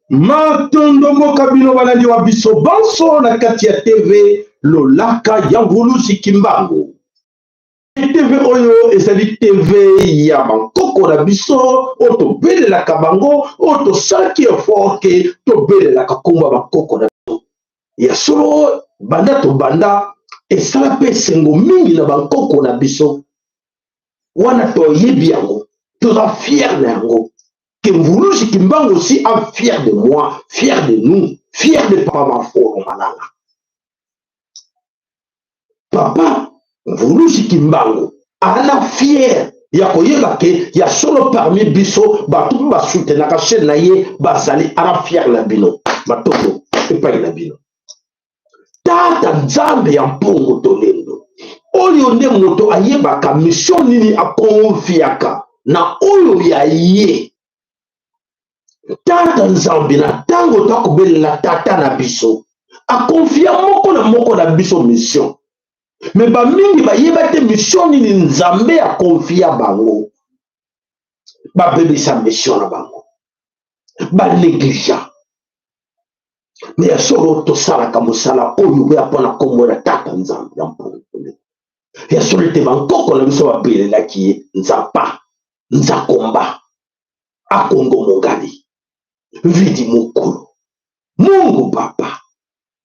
Matondo mokabino balandi wa biso banso na kati ya TV Lolaka ya Ngulusi Kimbangu. TV oyo ezali TV ya bankoko na biso o tobelelaka bango o tosalaki effort ke tobelelaka kombo bankoko na biso ya solo banda to banda esala pe sengo mingi na bankoko na biso wana toyebi yango toza fier na yango que Ngulusi Kimbangu aussi est fier de moi, fier de nous, fier de Papa Maforo Malala. Papa Ngulusi Kimbangu ala fier ya koyeba ke ya solo parmi biso batu ba soutenaka chaîne na ye bazali ala fier na bino matoko epai na bino tata nzambe ya mpungu tolendo oyo nde moto ayebaka mission nini akonfiaka na oyo ya ye tata nzambe na tango tokobelela tata na biso akonfia moko na biso mission me bamingi bayeba te mission nini nzambe akonfia bango babebisa mission na bango banégligent me ya solo tosalaka mosala oyo ya mpona kombo na tata nzambe ya mpungu ya solo ete bankoko na biso babelelaki ye nzapa nzakomba akongo mongali vidi mukulu Mungu Baba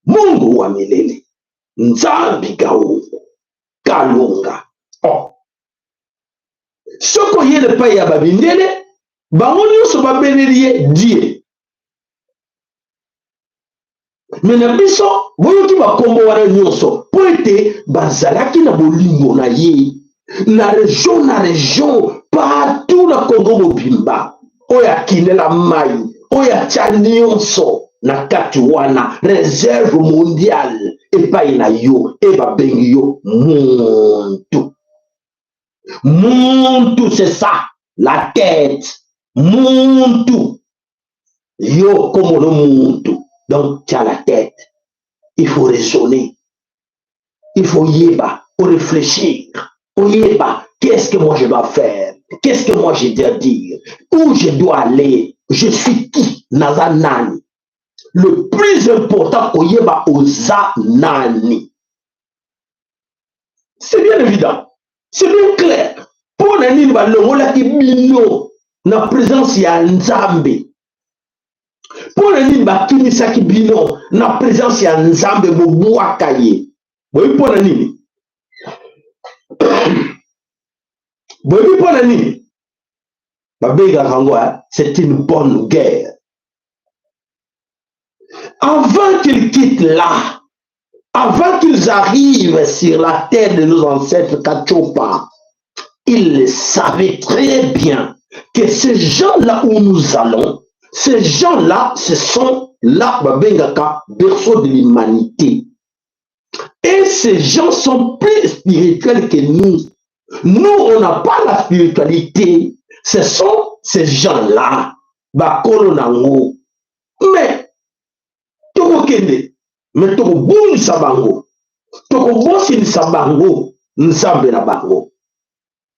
Mungu wa milele nzambi gaungu kalunga soko yele pa ya babindele bango nyonso babeleli ye die me na biso boyoki bakombo wana nyonso po ete bazalaki na bolingo na ye na région partout na Congo mobimba oyo akinela mai oyo atia nyonso na kati wana réserve mondiale epai na yo e babengi yo muntu c'est ça la tête muntu yo comme le muntu donc tu as la tête il faut raisonner il faut yeba pour réfléchir yeba qu'est-ce que moi je dois faire qu'est-ce que moi je dois dire où je dois aller je suis qui nazanani le plus important oyeba oza nani c'est bien évident c'est bien clair pour nani balongolaki bino na présence ya nzambe pour nani bakimisaki bino na présence ya nzambe bobwaka ye boyi mpo na nini boyi mpo na nini babengaka yango c'est une bonne guerre. Avant qu'ils quittent là, avant qu'ils arrivent sur la terre de nos ancêtres Kachopa, ils savaient très bien que ces gens-là où nous allons, ces gens-là, ce sont là, Babengaka, berceau de l'humanité. Et ces gens sont plus spirituels que nous. Nous, on n'a pas la spiritualité. Ce sont ces gens-là, Bakolo Nango. Mais, mais tokobungisa bango tokobosilisa bango nzambe na bango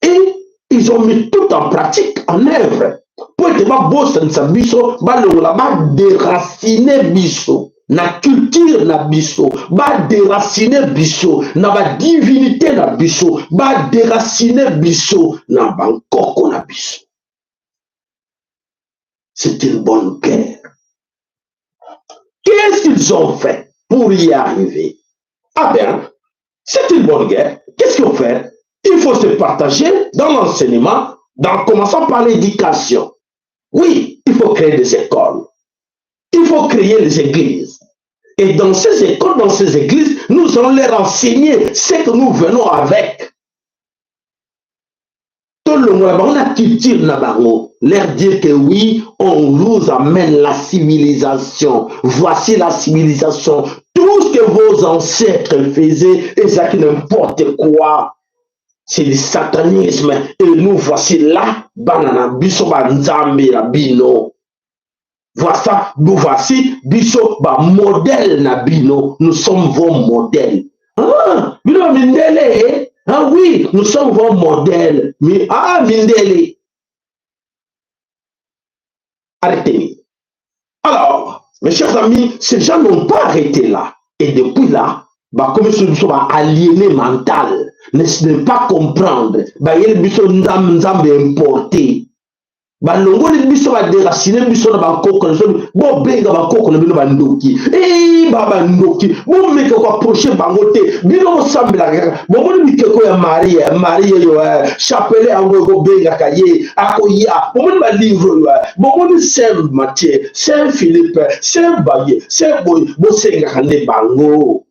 et ils ont mis tout en pratique en œuvre pour ete babosanisa biso balongola badéracine biso na culture na biso badéracine biso na badivinité na biso badéracine biso na bankoko na biso C'est une bonne guerre. Qu'est-ce qu'ils ont fait pour y arriver? Ah bien, c'est une bonne guerre. Qu'est-ce qu'ils ont fait? Il faut se partager dans l'enseignement, en commençant par l'éducation. Oui, il faut créer des écoles. Il faut créer des églises. Et dans ces écoles, dans ces églises, nous allons leur enseigner ce que nous venons avec. Tout le monde, on a culture leur dire que oui, on nous amène la civilisation. Voici la civilisation. Tout ce que vos ancêtres faisaient, et ça qui n'importe quoi. C'est du satanisme. Et nous voici là, banana, biso banzambe la bino. Voici, biso ba modèle na bino. Nous sommes vos modèles. Ah, bino mindele. Ah oui, nous sommes vos modèles. Mais ah, mindele. Arrêtez. Alors, mes chers amis, ces gens n'ont pas arrêté là. Et depuis là, bah, comme ils sont aliénés mental, ne pas comprendre, bah, ils sont importés. Bah, longo les biso va déraciner biso na bakoko bon benga bakoko na bino bandoki baba ndoki bon meke ko approcher bangote bino sambela bon bon mikeko ya Marie yo chapelet ango go benga kaye akoya bon ba livre yo bon Saint Matthieu Saint Philippe Saint Baye Saint Boy bo senga kande bango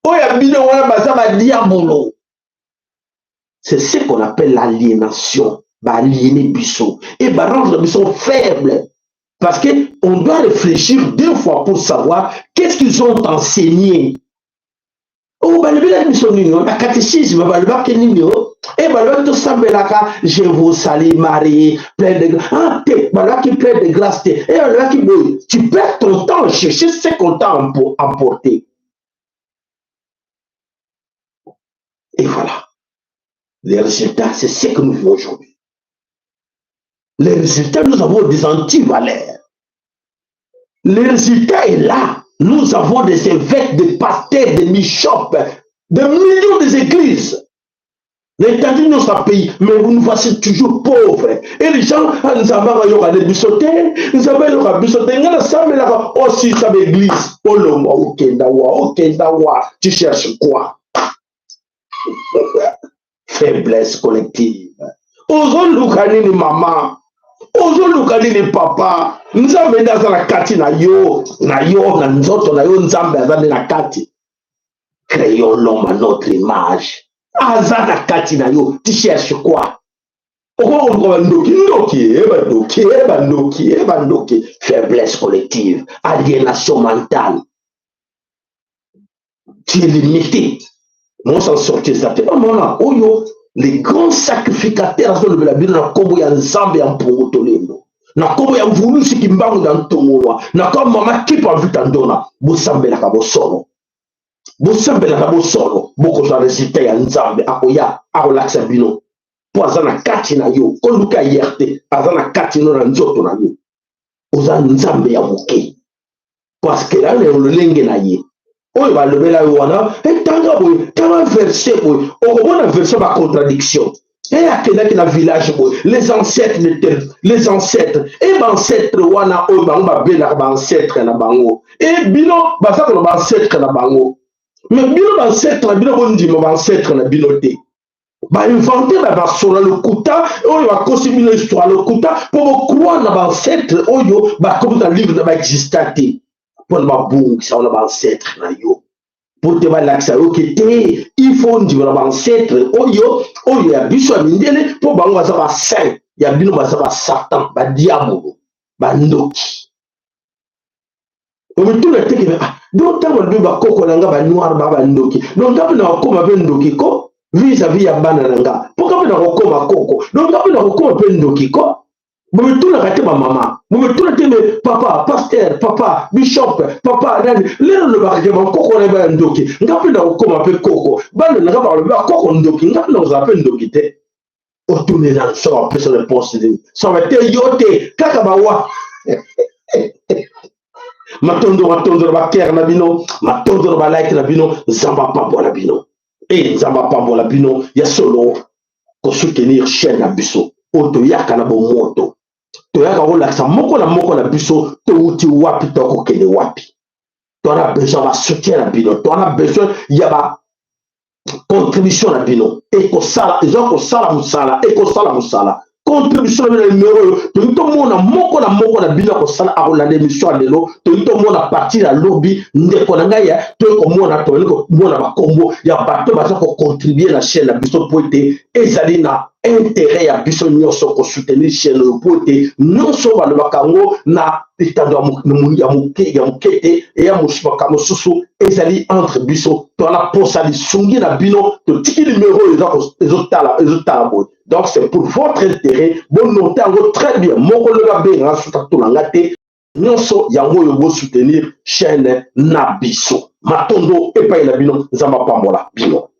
oya bino wana baza ba diabolo. C'est ce qu'on appelle l'aliénation. Aliéner Bissot et rendre Bissot faible parce qu'on doit réfléchir 2 fois pour savoir qu'est-ce qu'ils ont enseigné. Oh, la catéchisme, je vous salue Marie, plein de grâce. Plein de grâce. Tu perds ton temps à chercher ce qu'on t'a emporté. Et voilà. Les résultats, c'est ce que nous vivons aujourd'hui. Les résultats, nous avons des antivaleurs. Le résultat est là. Nous avons des évêques, des pasteurs, des bishops, des millions d'églises. Les États-Unis, nous sommes pays, mais vous nous voici toujours pauvres. Et les gens, nous avons des bissotés, nous avons des bissotés, nous avons aussi sa église. Tu cherches quoi? Faiblesse collective. Aujourd'hui, maman. Aujourd'hui, les papa, nous avons dans la kati na yo, na nzoto na yo nzambe azane na kati. Créons l'homme à notre image. Azana kati na yo, tu cherches quoi? Faiblesse collective, aliénation mentale. Tu es limité. Moi, s'en sortir, ça fait pas mal. Les grands sacrificateurs sont la Bible na kombo ya nzambe ya mpongotolendo na kombo ya mvulu sikimbangu na ntongowa na comme mama kipa vitandona bosambelaka bosono bokozwa resultat ya nzambe akoya akolakisa bino po aza na kati na yo koluka yerte aza na kati no na nzoto na yo oza nzambe ya moke parce que là lolenge na ye oyo balobela yo wana tanga verset boye okobona verset ba contradiction akendaki na village boye les ancêtres et bancêtre wana oyo bango babelaka bancêtre na bango bino baza kono bancêtre na bango mais bino bancêtre na bino bondima bancêtre na bino te bainvente basola lokuta oyo bakosi bino histoire lokuta mpo bokroire na bancêtre oyo bakomi na livre na baexista te pour le babungisa wana bancêtre na yo pour te balakisa yo kete il faut ndima na bancêtre oyo ya biso ya mindele mpo bango baza basaint ya bino baza basatan badiabolo bandoki omituna teke donc ntango na bino bakoko na nga banoir bandoki donc ntango na bakoma mpe ndoki ko vis-à-vis ya bana na nga mpo kape na kokoma koko donc ntango na kokoma mpe ndoki ko bometunaka te bamama bometuna te me papa pasteur papa bishop papa nani lelo lobaka ke bakoko na baya ndoki nga mpe na kokoma mpe koko bana na nga baloba koko ndoki nga mpe na kozala mpe ndoki te otunela so bapesa réponse te soba te yo te kaka bawa matondolo bakere na bino matondolo balike na bino nzamba pambola bino nzamba pambola bino ya solo kosoutenir chaîne na biso oyo toyaka na bomoto toyaka kolakisa moko na biso touti wapi tokokende wapi. Toana besoin de soutien na bino, toana besoin ya contribution na bino. Ekosala, ezokosala musala, ekosala musala. Contribution na numéro to mona moko na bino kosala akolanda émission lelo, to mona partie la lobby ndeko na ngai ya to komona to ko mona ba kombo ya bato ba ko contribuer la chaîne la biso poete ezali na intérêt ya biso nyonso ko soutenir chaîne le poete nyonso ba bakango na pitando ya mukete et ya mushaka mosusu ezali entre biso to la posali sungi na bino to tiki numéro ezotala boy. Donc c'est pour votre intérêt, bon notez très bien, moko le gabe na sutato na ngate, nyonso yango yo soutenir chaîne na biso. Matondo epai na bino nzamba pambola bino.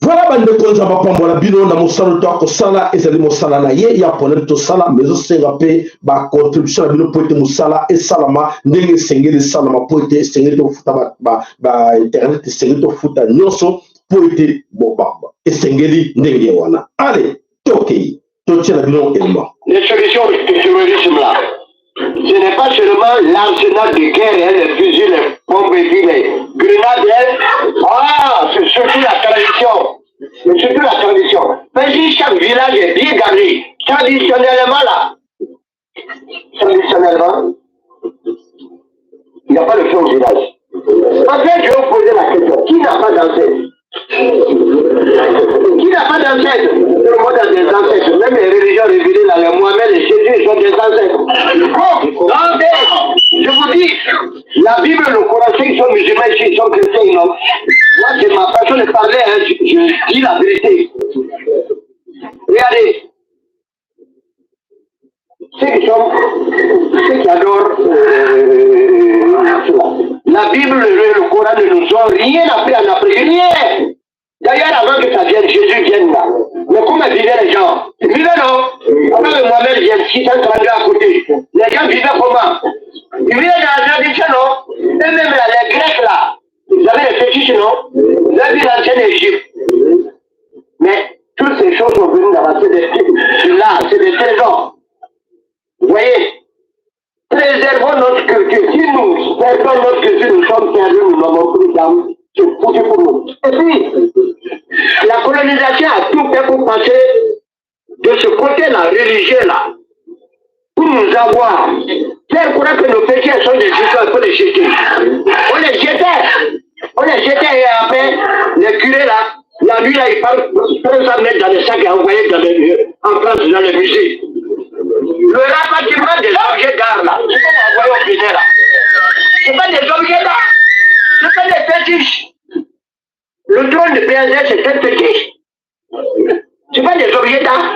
Voilà bande ko nzamba pambola bino na mosalo to ko sala ezali mosala na ye ya problème to sala mais aussi rapé ba contribution na bino poete mosala et salama ndenge sengeli salama poete sengeli to futa ba internet sengeli to futa nyonso poete bobamba. Esengeli ndenge wana. Allez, toki, totia la bilan élément. Les solutions du terrorisme là, ce n'est pas seulement l'arsenal de guerre, les fusils, les bombes, les grenades, c'est surtout la tradition. C'est surtout la tradition. Mais si chaque village est bien gardé, traditionnellement là, traditionnellement, il n'y a pas de feu au village. En fait, je vais vous poser la question, qui n'a pas dansé? Qui n'a pas d'ancêtre? Le monde a des ancêtres. Même les religions révélées là, les Mohamed et Jésus sont des ancêtres. Non, je vous dis, la Bible, le Coran, ceux qui sont musulmans ici, ils sont chrétiens, non? Moi, c'est ma façon de parler, hein, je dis la vérité. Regardez. Ceux qui adorent la Bible, le Coran ne nous ont rien appris en Afrique, rien. D'ailleurs, avant que ça vienne, Jésus vienne là. Mais comment vivaient les gens? Ils vivaient non? Avant que Mohamed vienne, 632 à côté. Les gens vivaient comment? Ils vivaient dans la tradition, non? Et même là, les Grecs là, ils avaient les fétiches, non? Ils avaient l'ancienne Égypte. Mais toutes ces choses sont venues dans la là, c'est des trésors. Vous voyez? Préservons notre culture. Si nous perdons notre culture, nous sommes perdus, nous n'avons plus d'âme. C'est foutu pour nous. Et puis, la colonisation a tout fait pour passer de ce côté-là, religieux-là, pour nous avoir. Faire croire que nos péchés sont des histoires, il faut les jeter. On les jetait et après, les curés là, la nuit là, ils parlent, ils prennent ça mettre dans les sacs et envoyer en France dans les musées. Le rapatriement des objets d'art là, c'est comme envoyer au Bénin là. C'est pas des objets d'art, c'est pas des fétiches. Le trône de PNZ c'est un fétiche. C'est pas des objets d'art.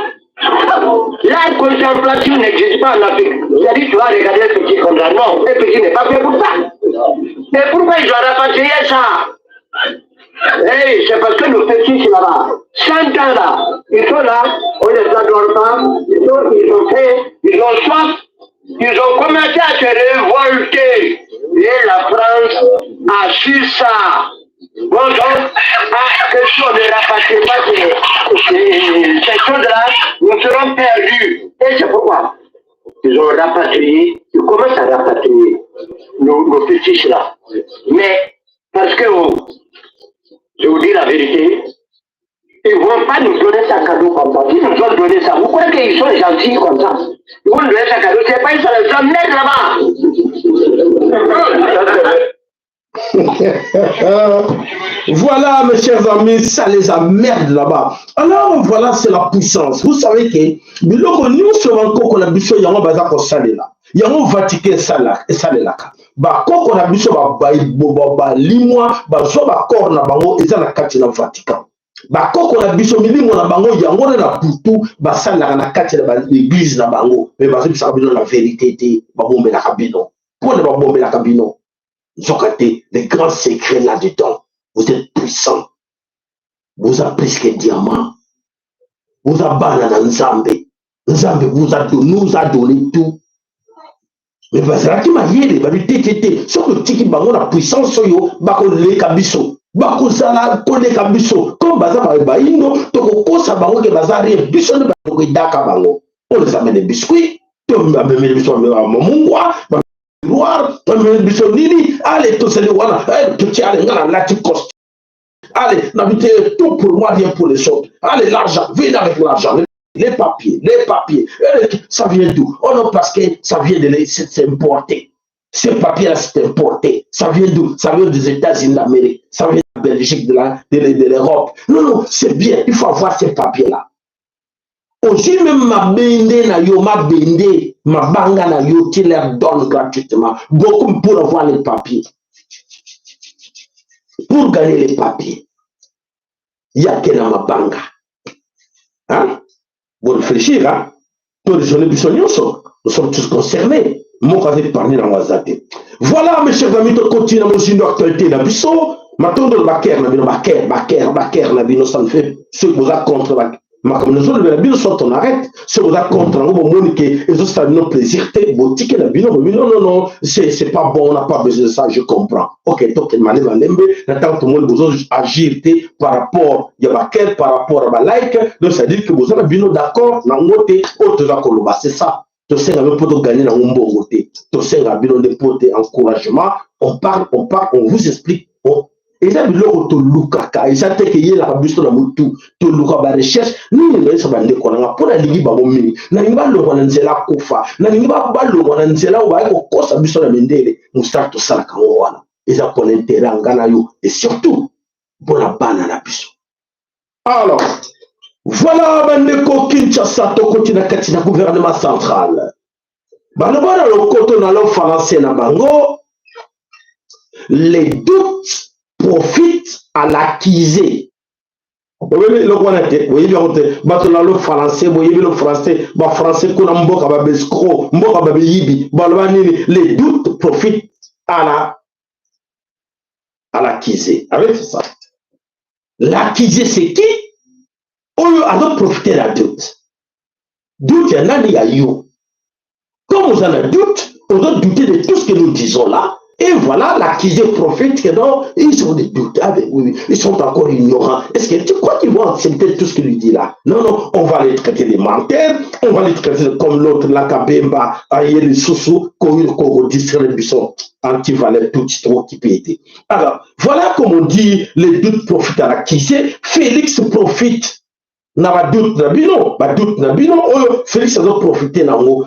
La contemplation n'existe pas en Afrique. C'est-à-dire tu vas regarder un petit comme ça. Non, un petit n'est pas fait pour ça. Mais pourquoi ils ont rapatrié ça? Hey, c'est parce que nos petits là-bas, 100 ans là, ils sont là, on les adore pas, ils ont soif, ils ont commencé à se révolter. Et la France a su ça. Bon, donc, à question de rapatriement, ces choses-là, nous serons perdus. Et c'est pourquoi ils ont rapatrié, ils commencent à rapatrier nos petits là. Mais, parce que je vous dis la vérité, ils ne vont pas nous donner ça cadeau comme ça. S'ils nous ont donné ça, vous croyez qu'ils sont gentils comme ça? Ils vont nous donner ça cadeau, c'est pas ils sont les hommes nègres là-bas. Voilà, mes chers amis, ça les emmerde là-bas. Alors, voilà, c'est la puissance. Vous savez que, nous sommes encore qu'on a besoin de faire ça pour ça là. Il y a un Vatican ça là, et ça là. Bah, quand on a besoin de limwa, bah, soit bah, corps na bango, et ça la carte dans le Vatican. Bah, quand on a besoin de limwa na bango, il y a un na poutou, bah, ça la carte dans l'église na bango. Mais bah, ça besoin la vérité, bah, bombe la cabino. Pour ne pas bomber la cabino. Ils ont gâté les grands secrets là-dedans. Vous êtes puissants. Vous avez plus que diamant. Vous avez banana Nzambe. Nzambe nous a donné tout. Mais parce que ma yéle, ma tété, ce que tiki bango la puissance yo, bako le kabiso, bako sala kone kabiso, comme baza ba baino, toko kosa bango ke bazari biso ne bako daka bango. On les amène des biscuits, allez, tout c'est le voilà, petit allez, là, tu cost. Allez, n'habitez tout pour moi, rien pour les autres. Allez, l'argent, viens avec l'argent. Les papiers. Ça vient d'où? Oh non, parce que ça vient de c'est importé. Ces papiers-là, c'est importé. Ça vient d'où? Ça vient des États-Unis d'Amérique. Ça vient de la Belgique, de l'Europe. Non, c'est bien. Il faut avoir ces papiers-là. Aussi, même ma banga na yo, qui leur donne gratuitement. Beaucoup pour avoir les papiers. Pour gagner les papiers. Il y a que dans ma banga. Hein? Vous réfléchir, hein? Nous sommes tous concernés. Mon cas est parlé dans WhatsApp. Voilà, mes chers amis, nous continuons à nous actualité. Maintenant, le backer, ça ne fait ce que vous avez contre la ma communauté de la bino soit on arrête ce que vous avez contre au moment que les autres nos plaisir t'es boutique la bino non c'est pas bon, on n'a pas besoin de ça, je comprends. Ok, donc il m'a dit n'attends tout le monde besoin agir par rapport il y a backer par rapport à ma like, donc ça veut dire que vous avez bino d'accord na ngote autre zakoloba, c'est ça. Tu sais qu'on peut gagner dans un bon côté. Tu sais qu'on besoin de porter encouragement, on parle, on vous explique. Et ça, l'autre Lukaka, et ça, t'es qu'il y a la buse de la moutou, tu Luka ba recherche, nous, nous, ça va nous connaître, pour la ligue, bah, mini, n'a pas le roi n'zela kofa, n'a pas le roi n'zela, ou va être au cos à buse de la mendele, nous start tout ça, la kawana, et ça, pour l'intérêt en Ghana, et surtout, pour la banane à la buse. Alors, voilà, Bandeko Kinshasa, Tokoti na Katina, gouvernement central. Bah, le voilà, le coton à l'homme français, na bango, les doutes profite à l'accusé. Vous voyez le français, vous voyez le français, les doutes profitent à l'accusé. Avec ça. L'accusé, c'est qui? On a profité de la doute. Doute, il y en a, il y a eu. Comme vous en avez doute, on doit douter de tout ce que nous disons là. Et voilà, l'accusé profite que non, ils ont des doutes, ils sont encore ignorants. Est-ce que tu crois qu'ils vont accepter tout ce qu'il lui dit là? Non, on va les traiter de menteurs, on va les traiter comme l'autre, la Kabemba, aïe, les sous-sous, qu'on distribution anti-valeur, tout trop qui peut être. Alors, voilà comme on dit, les doutes profitent à l'accusé, Félix profite. N'a doute Nabino, Félix a profité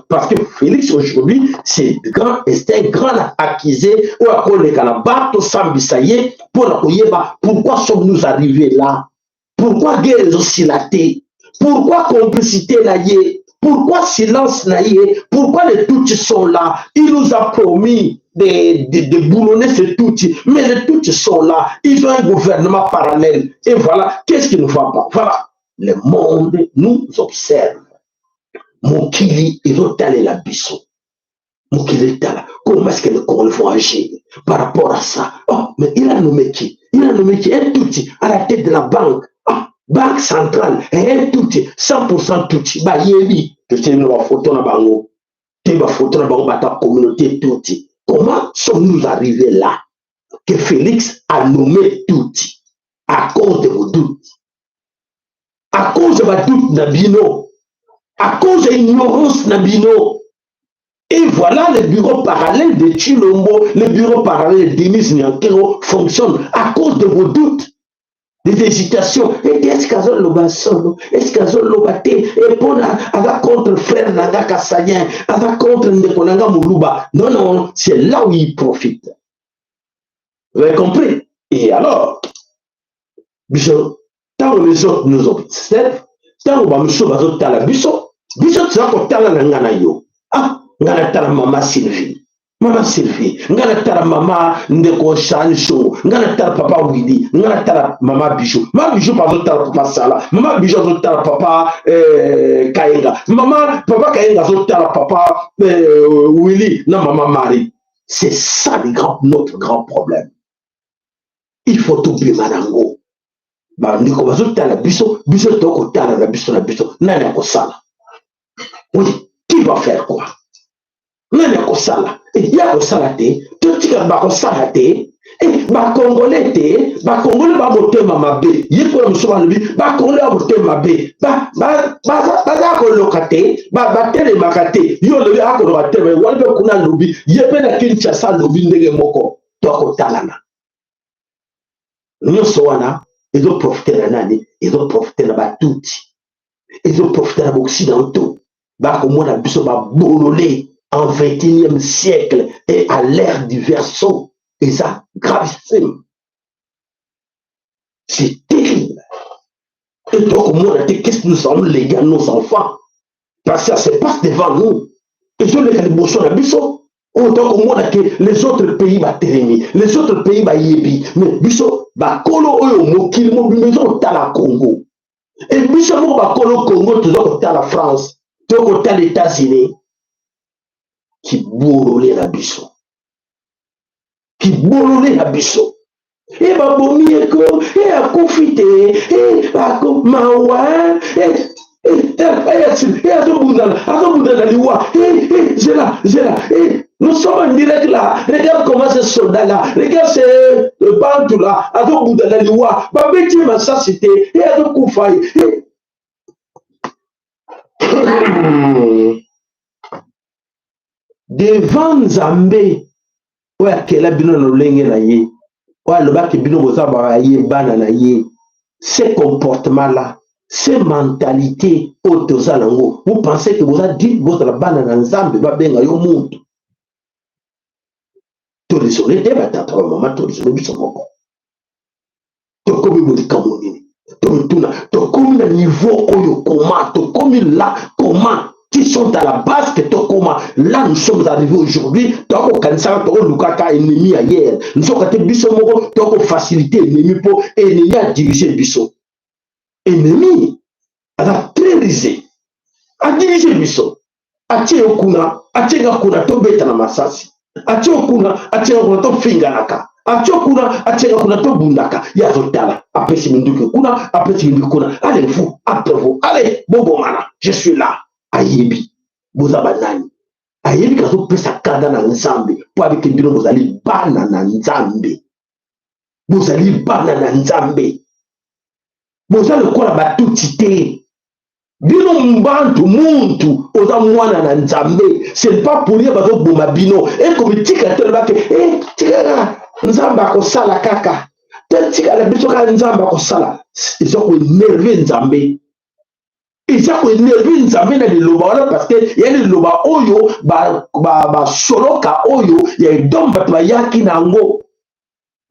parce que Félix aujourd'hui c'est un grand accusé ou à quoi les Canabato Sambisaye pour la Koyeba. Pourquoi sommes-nous arrivés là? Pourquoi guerre oscillaté? Pourquoi complicité naïe? Pourquoi silence naïe? Pourquoi les Tutsis sont là? Il nous a promis de boulonner ces Tutsis, mais les Tutsis sont là. Ils ont un gouvernement parallèle. Et voilà, qu'est-ce qui ne va pas? Voilà. Le monde nous observe. Mokili, il va aller la bisso. Mokili, comment est-ce que les Congolais vont agir par rapport à ça? Oh, mais il a nommé qui? Il a nommé qui? Un touti à la tête de la banque. Ah, banque centrale. Un touti, 100% touti. Bah, yébi. Tu sais, nous avons photo dans la banque. Tu as photo dans la banque, communauté touti. Comment sommes-nous arrivés là? Que Félix a nommé touti à cause de vos doutes. À cause de ma doute Nabino, à cause de l'ignorance Nabino. Et voilà, le bureau parallèle de Chilombo, le bureau parallèle de Denis Nyankero fonctionne à cause de vos doutes, des hésitations. Et est-ce qu'à zone loba solo, est-ce qu'à zone loba te, et pour avoir contre frère Nanga Kassayen, avoir contre Ndekonanga Moulouba. Non, c'est là où il profite. Vous avez compris? Et alors, tant les autres nous observent, tant que nous sommes à la biso, tu vas porter la ngana yo. Ah, ngana tala maman Sylvie, ngana tala maman Ndeko Chancho, ngana tala papa Widi, ngana tala maman Bijou, maman Bijou pas tala papa Sala, maman Bijou tala papa Kayenga, maman papa Kayenga tala papa Willy, non maman Marie. C'est ça notre grand problème. Il faut tout bien madango. Bah, nous commençons à la biso, toko tala la biso, nana kosala. Oui, qui va faire quoi? Nana kosala. Et ya kosala te, tout tika ba kosala te, Et ba Congolais te, ba Congolais ba motema mabe. Yiko na muso ba lobi, ba Congolais ba motema mabe. Ba ko lokate, ba tele makate. Yo lobi ako lokate, wala be kuna lobi. Yepe na Kinshasa lobi ndenge moko. To ko talana. Nyonso wana, ezo profiter na nani, ezo profiter na ba tuti. Ezo profiter na ba occidentaux. Ba ko mona biso ba bololé en 21e siècle et à l'ère du verso. Et ça, gravissime. C'est terrible. Et donc, moi, qu'est-ce que nous sommes, les gars, nos enfants? Parce que ça se passe devant nous. Et je les bosons à biso. Autant que moi, les autres pays va térémi, les autres pays va yébi. Mais biso, va kolo oyo mokili mo bimezo ta la Congo. Et biso mo va kolo Congo, tu dois ta la France, tu dois ta les États-Unis. Qui bourrolent la biso. Qui bololé à biso. Et ba bomi eko, et a confité, et a mawa, et a tout boudin liwa, et j'ai là, et nous sommes en direct là, regarde comment ce soldat là, regarde ce bantou là, a tout boudin liwa, ba beti ma sacité, et a tout koufaï, devant Zambé, ouais, qu'elle a bien le lingue na ye. Ouais, le bac est bien au bas ye bana na ye. Ces comportements là, ces mentalités autosalango. Vous pensez que vous avez dit votre bana na nzambe ba benga yo monde. To désolé de ba tata maman to désolé biso moko. To komi bodi kamoni. To tuna, to komi na niveau oyo comment, to komi là comment. Qui sont à la base que comment là nous sommes arrivés aujourd'hui, tant qu'on cancer, tant qu'on lukaka ennemi ailleurs, nous sommes catés biso moko, tant qu'on facilité ennemi pour ennemi à diriger biso. Ennemi a très risé, à diriger biso, à tirer au kuna, à tirer au kuna, to beta na masasi, à tirer au kuna, à tirer au kuna, to finganaka, à tirer au kuna, à tirer au kuna, to bundaka, ya zotala, après c'est minduke kuna, après c'est minduke kuna, allez vous, après vous, allez, bobo mana, je suis là. Ayebi, bozaba nani. Ayebi kazo pesa kada na nzambe. Po avec bino bozali bana na nzambe. Bozali bana na nzambe. Bozali kola batuti te. Bino mbantu muntu oza mwana na nzambe. C'est pas pour rien bazo boma bino. Et comme tika tel bake, tika nzambe akosala kaka. Tika la biso ka nzambe akosala. Ils ont énervé nzambe. Ils ont énervé nzambe na liloba parce que il y a liloba oyo ba soloka oyo il y a domba ba yaki nango.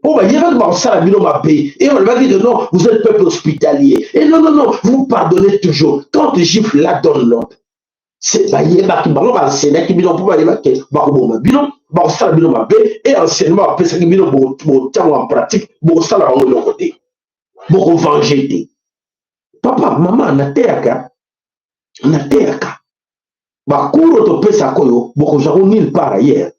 Oh bah il y a pas ça la bino ma paix et on va dire non vous êtes peuple hospitalier et non vous pardonnez toujours quand le gifle là donne l'autre. C'est bah il y a qui ba enseigner qui bino pour ba que ba ko ma bino ba ça la bino ma paix et enseignement après ça qui bino bo tiens en pratique bo ça la on le côté. Bo venger. Papa, maman, na terre, bakuro to pesa koyo, boko jarou nulle part ailleurs.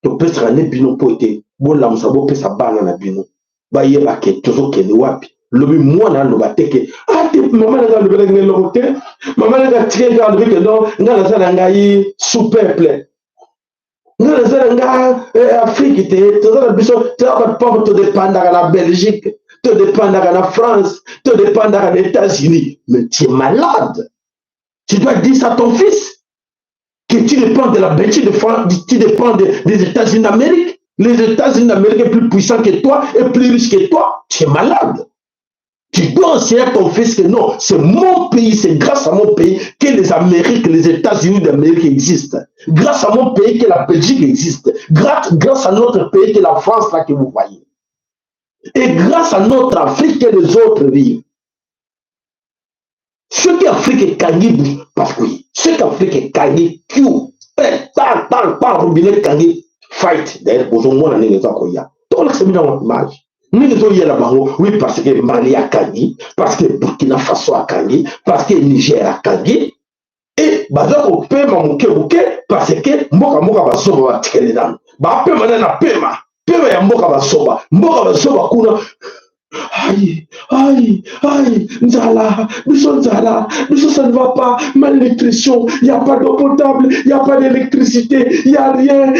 To pesa rane bino poete, bon la msabo pesa bana na bino. Ba ye ba ke tozo ke ni wapi. Lobi mwana no bateke. Ah te maman na lobi ngene lokote. Maman na tike ga lobi ke non, ngana za ngai sous-peuple. Ngana za ngai Afrique te, tozo na biso, te ba pauvre to dépendre à la Belgique. Te dépendre à la France, te dépendre à les États-Unis. Mais tu es malade. Tu dois dire ça à ton fils. Que tu dépends de la Belgique, tu dépends des États-Unis d'Amérique. Les États-Unis d'Amérique sont plus puissants que toi et plus riches que toi. Tu es malade. Tu dois enseigner à ton fils que non, c'est mon pays, c'est grâce à mon pays que les Amériques, les États-Unis d'Amérique existent. Grâce à mon pays que la Belgique existe. Grâce à notre pays que la France, là que vous voyez. Et grâce à notre Afrique que les autres vivent. Ce qu'Afrique est gagné, parce que ce qu'Afrique est gagné, robinet gagné, fight. D'ailleurs, pour au moins, on est dans le donc, c'est mis dans notre image. Nous sommes là-bas, oui, parce que Mali a gagné, parce que Burkina Faso a gagné, parce que Niger a gagné. Et, on peut parce que Moka va sauver la télé. Bah, peut maintenant, pema ya mboka basoba kuna Aïe, aïe, aïe, Nzala, Biso, ça ne va pas, malnutrition, il n'y a pas d'eau potable, il n'y a pas d'électricité, il n'y a rien,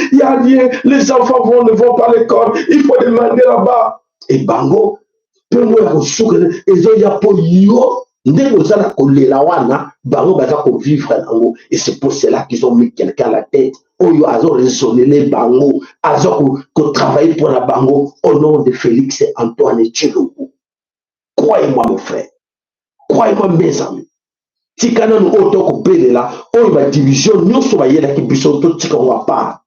les enfants ne vont pas à l'école, il faut demander là-bas. Et bango, peu moins au souk, et il y a pour yo, bango baza ko vivre nango, et c'est pour cela qu'ils ont mis quelqu'un à la tête. Oyo azo raisonner les bango, azo ko travailler pour la bango au nom de Félix Antoine Tshilombo. Croyez-moi mon frère, croyez-moi mes amis. Tikana nous auto ko belela, oyo ba division nyonso ba yela ki biso to tika wa pa.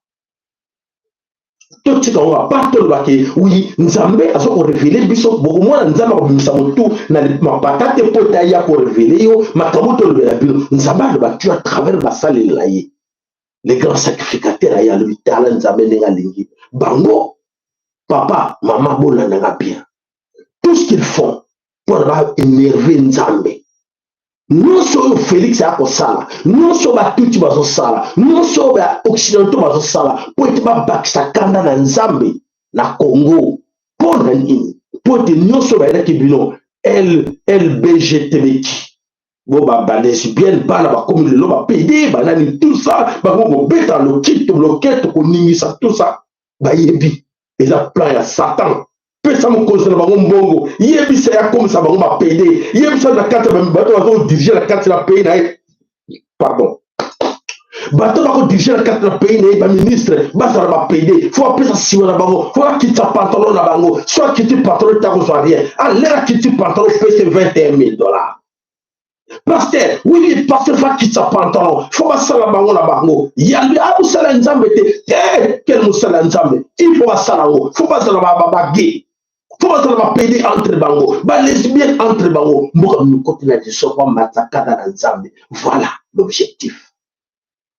To tika wa pa to ba ke oui, Nzambe azo ko révéler biso beaucoup moins Nzambe ko bimisa motu na ma patate pota ya ko révéler yo makamoto le la bilo. Nzambe ba tu à travers ba salle la ye. Les grands sacrificateurs à l'hôpital, Nzambe nenga lingi. Bango, papa, maman, bona nanga bien. Tout ce qu'ils font pour énerver Nzambe. Non seulement Félix a sala, non seulement tout bazo sala, non seulement occidentaux bazo sala, pour être bakisa kanda na Nzambe na Congo. Pour nani, pour être non seulement kibino LBGTBQ. Bon bah lesbienne bana ba comme le ba PD banani tout ça ba go beta le kit ko ningisa tout ça ba yebi et la plan ya Satan pe ça mon cause na ba mbongo yebi c'est comme ça ba ba PD yebi ça la carte ba to diriger la carte la pays na pardon ba to ba diriger la carte la pays na ba ministre ba ça ba PD faut appeler ça si na bango faut quitter pantalon na bango soit quitter pantalon ta ko soit rien à l'air quitter pantalon c'est $21,000. Pasteur, oui, le pasteur va quitter sa pantalon. Il faut pas ça la bango la bango. Il y a lui à Moussala Nzambe. Quel Moussala Nzambe? Il faut pas ça la bango. Il faut pas ça la bango. Il faut pas ça la pédé entre bango. Ba lesbienne entre bango. Moi, nous continuons de se faire massacrer dans Nzambe. Voilà l'objectif.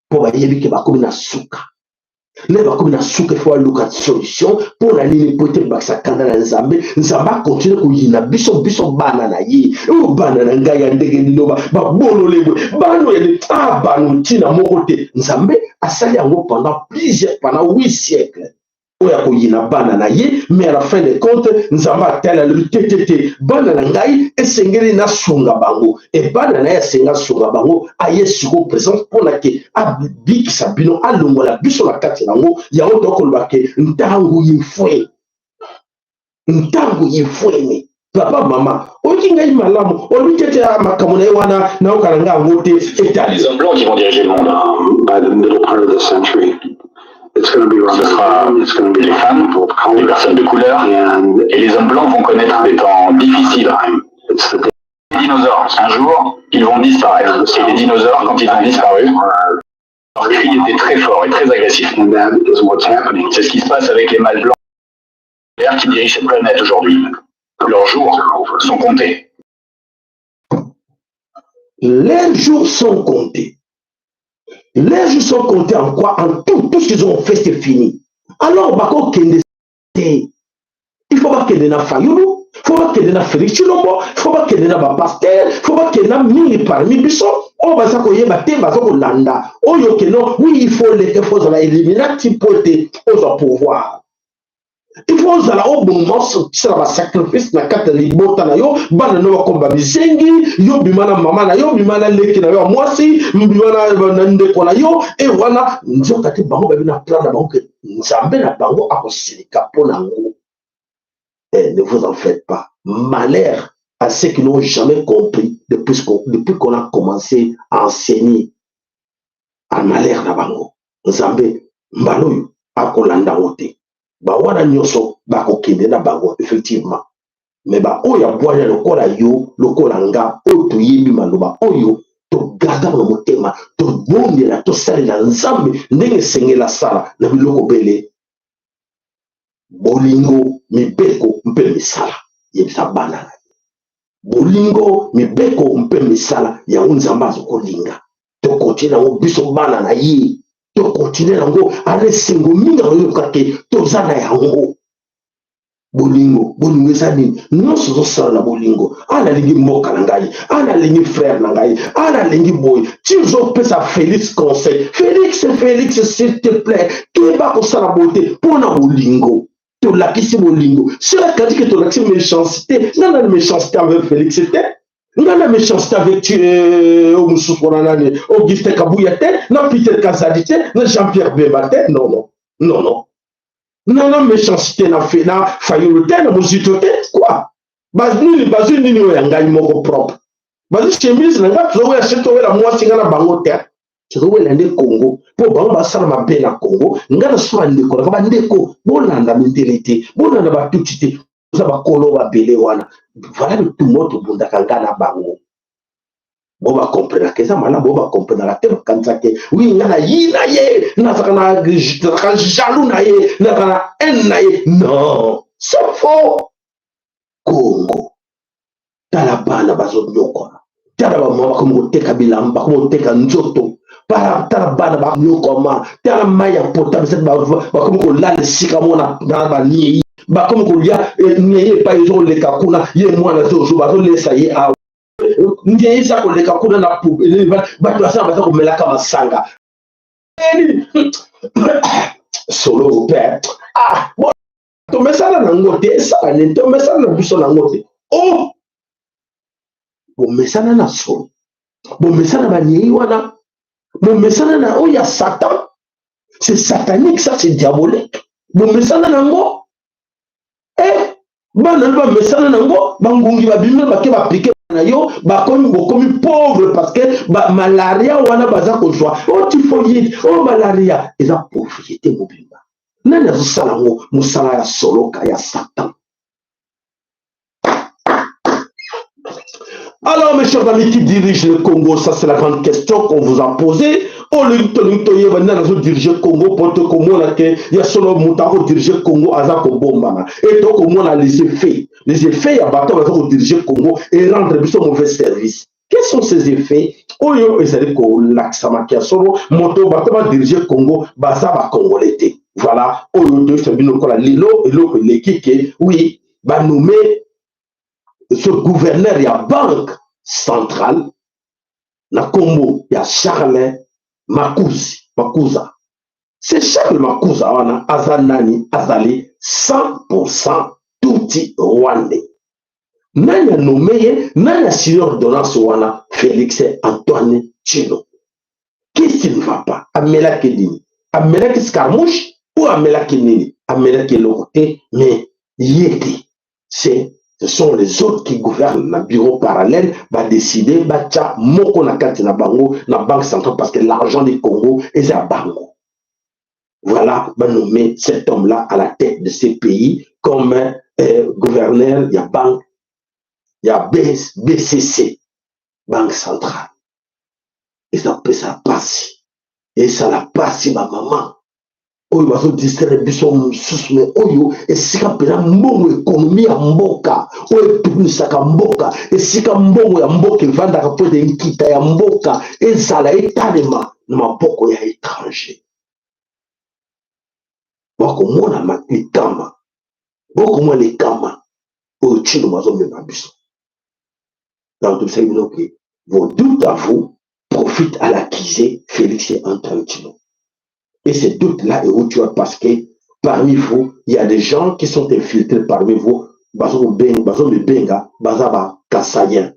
Pour que y ait une souka. Les bakoumi na souka faut aller à solution pour la ligne pour te baksa kanda na Nzambe. Nzamba continue ko yina biso banana yi. O banana ngaya ndege ndoba ba bolo lebo. Bano yele bano tina mokote. Nzambe asali yango pendant 8 siècles. Oya ko yina banana yi, mais à la fin des comptes Nzamba tela le tétété banana ngai esengeli na sunga bango. Et banana ya senga sunga bango aye siko présent pour la ke abiki sabino alongola biso la kati nango ya oto ko lobake ntangu yifwe. Ntangu yifwe ni. Papa mama, oki ngai malamu, olukete ya makamona wana na okalanga ngote etali. Les hommes blancs qui vont diriger le monde by the middle part of the century. It's going to be les femmes, les personnes de couleur, et les hommes blancs vont connaître des temps difficiles. Les dinosaures, un jour, ils vont disparaître. Et les dinosaures, quand ils ont disparu, leur cri était très fort et très agressif. C'est ce qui se passe avec les mâles blancs qui dirigent cette planète aujourd'hui. Leurs jours sont comptés. Les jours sont comptés. Les jours sont comptés en quoi? En tout ce qu'ils ont fait, c'est fini. Alors, il faut pas qu'il y ait un Fayoulou, il faut pas qu'il y ait un Félix Tshilombo, il faut pas qu'il y ait un pasteur, il faut pas qu'il y ait un mini parmi Bissot. Oh, bah ça, il y a un landa. Oh, oui, il faut éliminer un petit peu au pouvoir. Il faut au bon moment sortir un sacrifice na kata libota na yo bana no komba bisengi yo bimana mama na yo bimana leki na yo mwasi bimana ndeko na yo et wana nzoka te bango ba bina plan na bango que Nzambe na bango akosilika pona ngo. Ne vous en faites pas. Malheur à ceux qui n'ont jamais compris depuis qu'on a commencé à enseigner à malheur na bango. Nzambe mbalo akolanda wote. Ba wana nyoso ba kokende na bango effectivement mais ba oya bwana lokola yo lokola nga o to yebi maloba oyo to gaga no motema to bondela to salela Nzambe ndenge sengela sala na biloko bele bolingo mibeko mpe misala yebisa bana bolingo mibeko mpe misala ya Nzambe azokolinga to continue na biso bana na ye to continue nango ale sengo minga yo kake to zana yango bolingo esani non so sala bolingo ana lingi moka na ngai ana lingi frère na ngai ana lingi boy toujours pesa Félix conseil Félix s'il te plaît tu ba ko sala beauté pona bolingo tu l'as qui bolingo. Si la qualité que tu l'as qui méchanceté, non la méchanceté avec Félix c'était, non la méchanceté avec Augustin Kabouyate, non Peter Kazadite, non Jean-Pierre Bembate, non non non non. Non non méchanceté na fait na failloté na mositoté quoi. Bazini bazini ni oyanga moko propre. Bazini chemise na nga zo ya cheto la moi singa na bango terre. Tozowela nde Congo po bango basala mabe na Congo nga na soa ndeko na bandeko bolanda mentalite bolanda batuti te oza bakolo babele wana voilà le tout moto bundaka nga na bango bo bakomprena ke eza malamu bo bakomprena te bakanisa ke wi nga na yi na ye nazaka na jaloux na ye nazaka na haine na ye non c'est faux. Congo tala bana bazonyokola tala bamama bakomi koteka bilamba bakomi koteka nzoto para tala bana banyokoma tala mai ya potable sete bakomi kolala esika mona na baniei bakomi kolia niei epai ezoleka kuna ye mwana te ozo bazolesa ye awa niei eza koleka kuna na bato basala baza komelaka masanga solo père tomesana nango te esala nini tomesana na biso nango te o bomesana na solo bomesana baniei wana bomesana na oyo ya Satan, c'est satanique, ça c'est diabolique. Bomesana nango bana bomesana nango bangungi babimela bake bapike na yo bakomi pauvre parce que malaria wana baza kozwa o typhoïde o malaria eza pauvreté mobimba nani azosala ngo mosala ya soloka ya Satan. Alors, mes chers amis qui dirigent le Congo, ça c'est la grande question qu'on vous a posée. Oh, le diriger le Congo, pour te comprendre que il y a solo Moutaro diriger le Congo, Azako Bombana. Et donc, au moins, les effets. Les effets, il y a bateau pour diriger le Congo et rendre un mauvais service. Quels sont ces effets? Oh, yo, c'est-à-dire que l'accent qui a solo, moto, bateau diriger le Congo, baza va Congolais. Voilà. Oh, yo, c'est bien encore la Lilo, et l'autre, l'équipe, oui, va nommer ce gouverneur, il y a banque centrale, na Congo, il y a Charles Makuza. C'est Charles Makuza, wana, Azanani, Azali, 100% touti rwandais. Nani a nommé, nani a signé ordonnance wana, Félix Antoine Tshilombo. Qu'est-ce qui ne va pas? Amela Kedini. Amela Keskarmouche ou Amela Kenini? Amela Kelokote, mais Yeti. Ce sont les autres qui gouvernent le bureau parallèle, va décider, tcha, moko na kati na bango, na banque centrale, parce que l'argent du Congo est à bango. Voilà, va nommer cet homme-là à la tête de ces pays comme gouverneur, il y a banque, il y a BCC, banque centrale. Et ça peut ça passer. Et ça la passe, ma maman. Oyo bazo distraire biso mususu me oyo esika pena mbongo ekonomi ya mboka oyo etunisaka mboka esika mbongo ya mboka evandaka po ete nkita ya mboka ezala etalema na maboko ya étranger bakomona likama bokomona likama oyo Tshilombo azomema biso. Donc tout ça que vos doutes à vous profitent à l'accuser Félix Antoine Tshilombo. Et ces doutes-là, parce que parmi vous, il y a des gens qui sont infiltrés parmi vous, bazo benga, bazaba kasayen.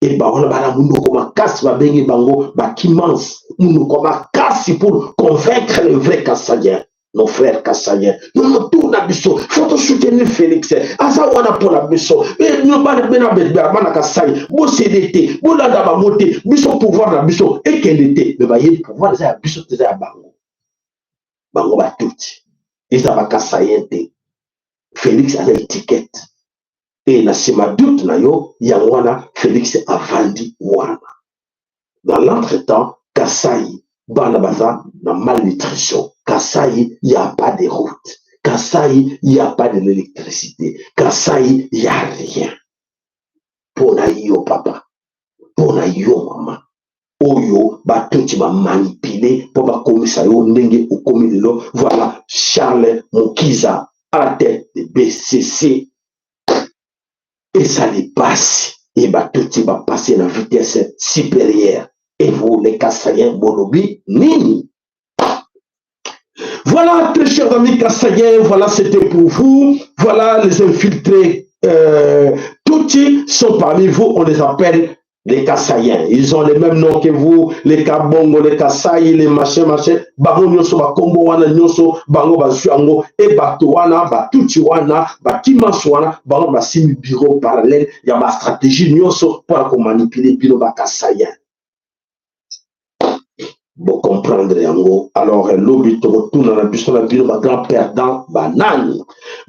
Et on a mundo koma kasi ba bengi bango ba kimans, mundo koma kasi pour convaincre les vrais kasayen, nos frères kasayen. Non tout na biso, faut soutenir Félix. Asa wana pour la biso. Et nous ba bena bana kasay, bo CDT, bo landa ba moté, biso pouvoir na biso et quel était, mais ba yé pouvoir ça biso ça bango. Bango batuti eza bakasayente Félix a l'étiquette et na sima doute na yo yango wana Félix a vendu wana. Dans l'entretemps Kasai bana baza na malnutrition. Kasai il y a pas de route. Kasai il y a pas de l'électricité. Kasai il y a rien. Pour na yo papa, pour na yo maman. Oyo batuti ba manipuler pour ba komisa yo ndenge okomi lelo. Voilà Charles Mokiza à la tête de BCC et ça les passe et batuti va passer la vitesse supérieure et vous les Kasaïens bonobi nini. Voilà, très chers amis Kassaïens, voilà, c'était pour vous. Voilà, les infiltrés Tutsi sont parmi vous, on les appelle les Kassaïens. Ils ont les mêmes noms que vous, les Kabongo, les Kassai, les machin. Bango nyoso, Bakombo wana nyoso, Bango Bazuango, et Batuana, Batuchi wana, Batimas wana, Bango Basimi bureau parallèle, il y a ma stratégie nyoso pour manipuler Bino Bakassaïens. Vous comprendre yango. Alors l'obit retourne dans la puissance de la grand perdant banane.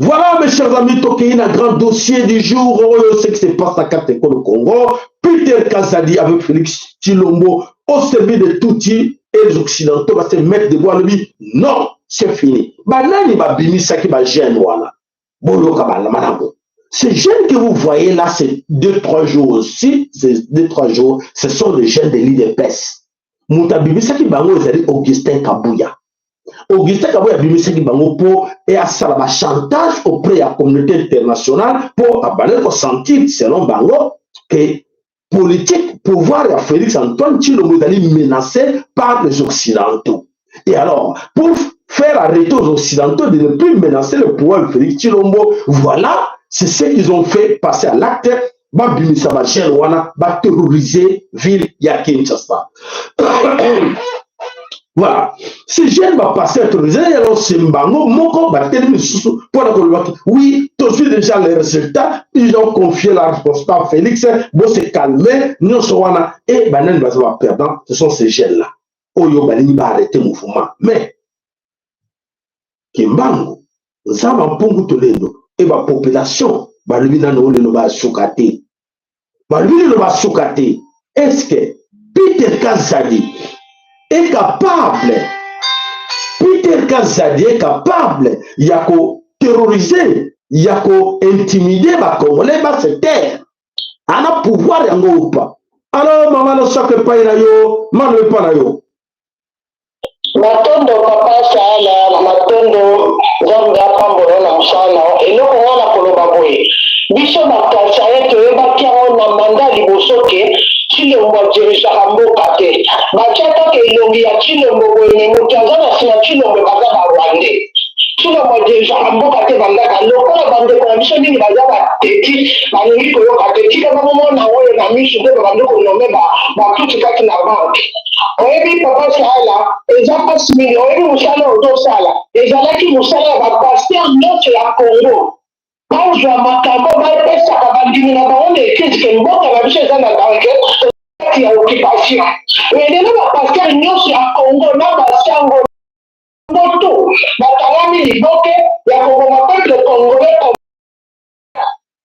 Voilà mes chers amis, toqué un grand dossier du jour. Je sais que c'est pas ça carte école au Congo. Peter Kazadi avec Félix Tshilombo au service de Tutsi et les Occidentaux va se mettre de bois lui. Non, c'est fini. Banane va bimi ça qui va gêner wana. Bolo kabala manamo. Ces jeunes que vous voyez là, c'est 2-3 jours aussi, c'est 2-3 jours, ce sont des jeunes de l'IDPS. Mouta bimisaki bango ezali Augustin Kabuya. Augustin Kabuya bimisaki bango pour et à ça la chantage auprès de la communauté internationale pour abaner sentir selon bango que politique pouvoir de Félix Antoine Tshilombo est menacé par les Occidentaux. Et alors pour faire arrêter aux Occidentaux de ne plus menacer le pouvoir de Félix Tshilombo, voilà, c'est ce qu'ils ont fait passer à l'acte. Babimisa ba jeune wana ba terroriser ville ya Kinshasa. Voilà. Ces jeunes va passer à terroriser alors c'est mbango moko ba télé sous pour la colombe. Oui, tout de suite déjà les résultats, ils ont confié la responsabilité à Félix, bon se calmer, nous wana et banen va perdant, ce sont ces jeunes là. Oyo balini ba arrêter mouvement. Mais Kimbango, ça va pongu tolendo et ba population ba lubina no le ba sukate. Est-ce que Peter Kazadi est capable il y a qu'à terroriser, il y a qu'à intimider les Congolais, se taire. On a pouvoir ou pas. Alors, maman ne sait pas yo, maman ne pas yo. Matondo papa sala, matondo zanga pambolo na msana, eloko wana koloba boye. Biso bakasa yetu ebakiango na manda libosoke Tshilombo dirija mboka te. Bakiata ke elongi ya Tshilombo boye moto aza na sima Tshilombo baza ba Rwandais. Tshilombo dirija mboka te bandaka lokola bandeko na biso nini baza bateki balingi koyoka te tika bamomona oyo na miso nde babandeko nome batuti kati na banke. Oyebi papa sala eza pasi mingi oyebi mosala otosala ezalaki mosala ya bapaster nyonso ya Congo. Bazwa makambo bapesaka bandimi na bango na eklise ke mboka na biso eza na banke kati ya occupation. Lelo bapaster nyonso ya Congo na basango moto batangami liboke ya koboma peuple congolais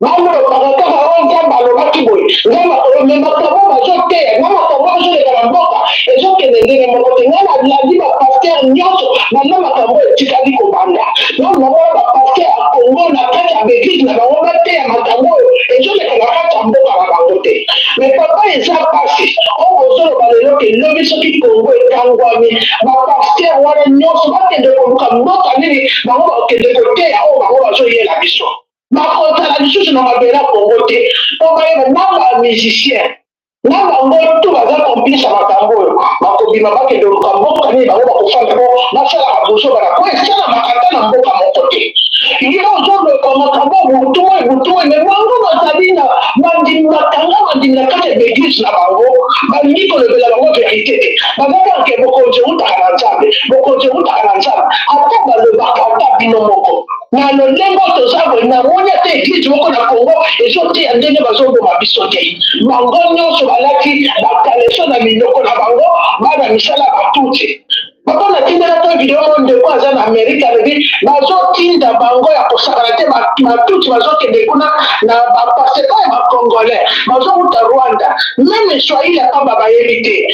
balobaka kaka oyo nzambe alobaki boye nzambe makambo bazoteya na makambo bazoleka na mboka ezokende ndenge moko te ngai nalandi bapaster nyonso banda makambo etikali kobanda donc bango bapaster ya Congo na kati ya beglise na bango bateya makambo oyo ezoleka na kati ya mboka na bango te. Mais papa eza pasi oyo ozoloba lelo ke lobi soki Congo etangwami bapaster wana nyonso bakende koluka mboka nini bango bakende koteya oyo bango bazoyela biso bakotala lisusu na mabela Congo te po bayeba na bamusicien na bango tu baza komplisa makambo oyo bakobima bakende koluka mboka nini bango bakofanda po basalaka boso bana po esala makata na mboka moko te. Yo ozoloba makambo butu oyo me bango bazali na bandimi bakanga bandimi na kati ya beglise na bango balingi kolobela bango verité te bazaka ke bokonzi utaka na nzambe ata balobaka ata bino moko na lolenge toza boye namoni ata eglise moko na Congo ezoteya ndenge bazoboma biso te. Bango nyonso balati bakaleso na minoko na bango bana misala batuti papa natindela to video mo ndeko aza na Amerika alobi bazotinda bango ya kosakana te batuti bazokende kuna na bapaseka ya bakongolais bazokuta Rwanda meme Swahili akamba bayebi te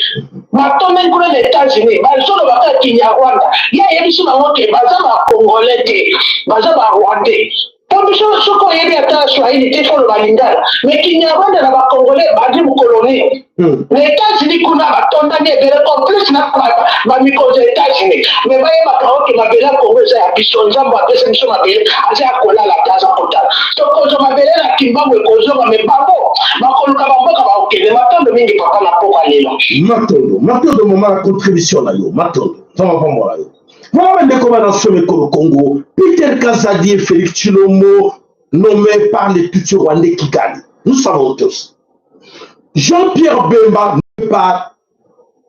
batome kuna na États-Unis bazolobaka Kinyarwanda ye ayebiso bango te baza bakongolais te baza barwandais. Pombiso soko yebi ata Swahili te folo balingana mais Kinyarwanda na bakongolais badi mukoloni les États-Unis kuna batondani ebele complice na bamikonzi ya États-Unis mais bayebaka oke mabele ya Congo eza ya biso nzambo apesa biso mabele aza ya kolala te aza kotala tokozwa mabele na kimbango ekozonga me bango bakoluka bamboka bakokende matondo mingi papa na poka lelo matondo moma la contribution na yo matondo sama pombo la yo Voilà les recommandations au Congo. Peter Kazadi et Félix Chilomo, nommés par les Tutsi Rwandais qui gagnent. Nous savons tous. Jean-Pierre Bemba, nommé par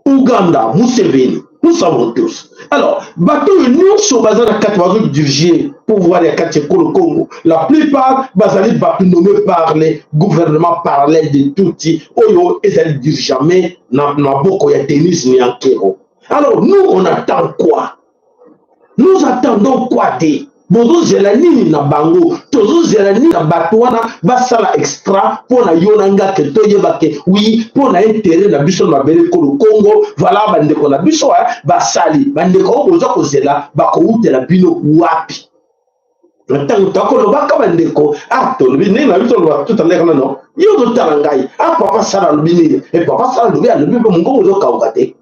Ouganda, Museveni. Nous savons tous. Alors, bateau union sur bazar de 4 bateaux dirigés pour voir les 4 au Congo. La plupart, bazali bateau nommés par les gouvernements parallèles de Tutsi. Oyo, et ça ne dit jamais, n'a beaucoup de tennis ni en kéro. Alors, nous, on attend quoi? Nous attendons quoi de bozo zelani na bango tozo zelani na batwana basala extra pour na yonanga ke toyeba ke oui pour na intérêt na biso na bele ko Congo voilà bande ko na biso basali bande ko bozo ko zela ba ko utela bino wapi ntango tako baka bande ko to bine na biso ba tout à l'heure non yo do tarangai papa sala lubini et papa sala lubi a lubi ko mungo bozo ka ukate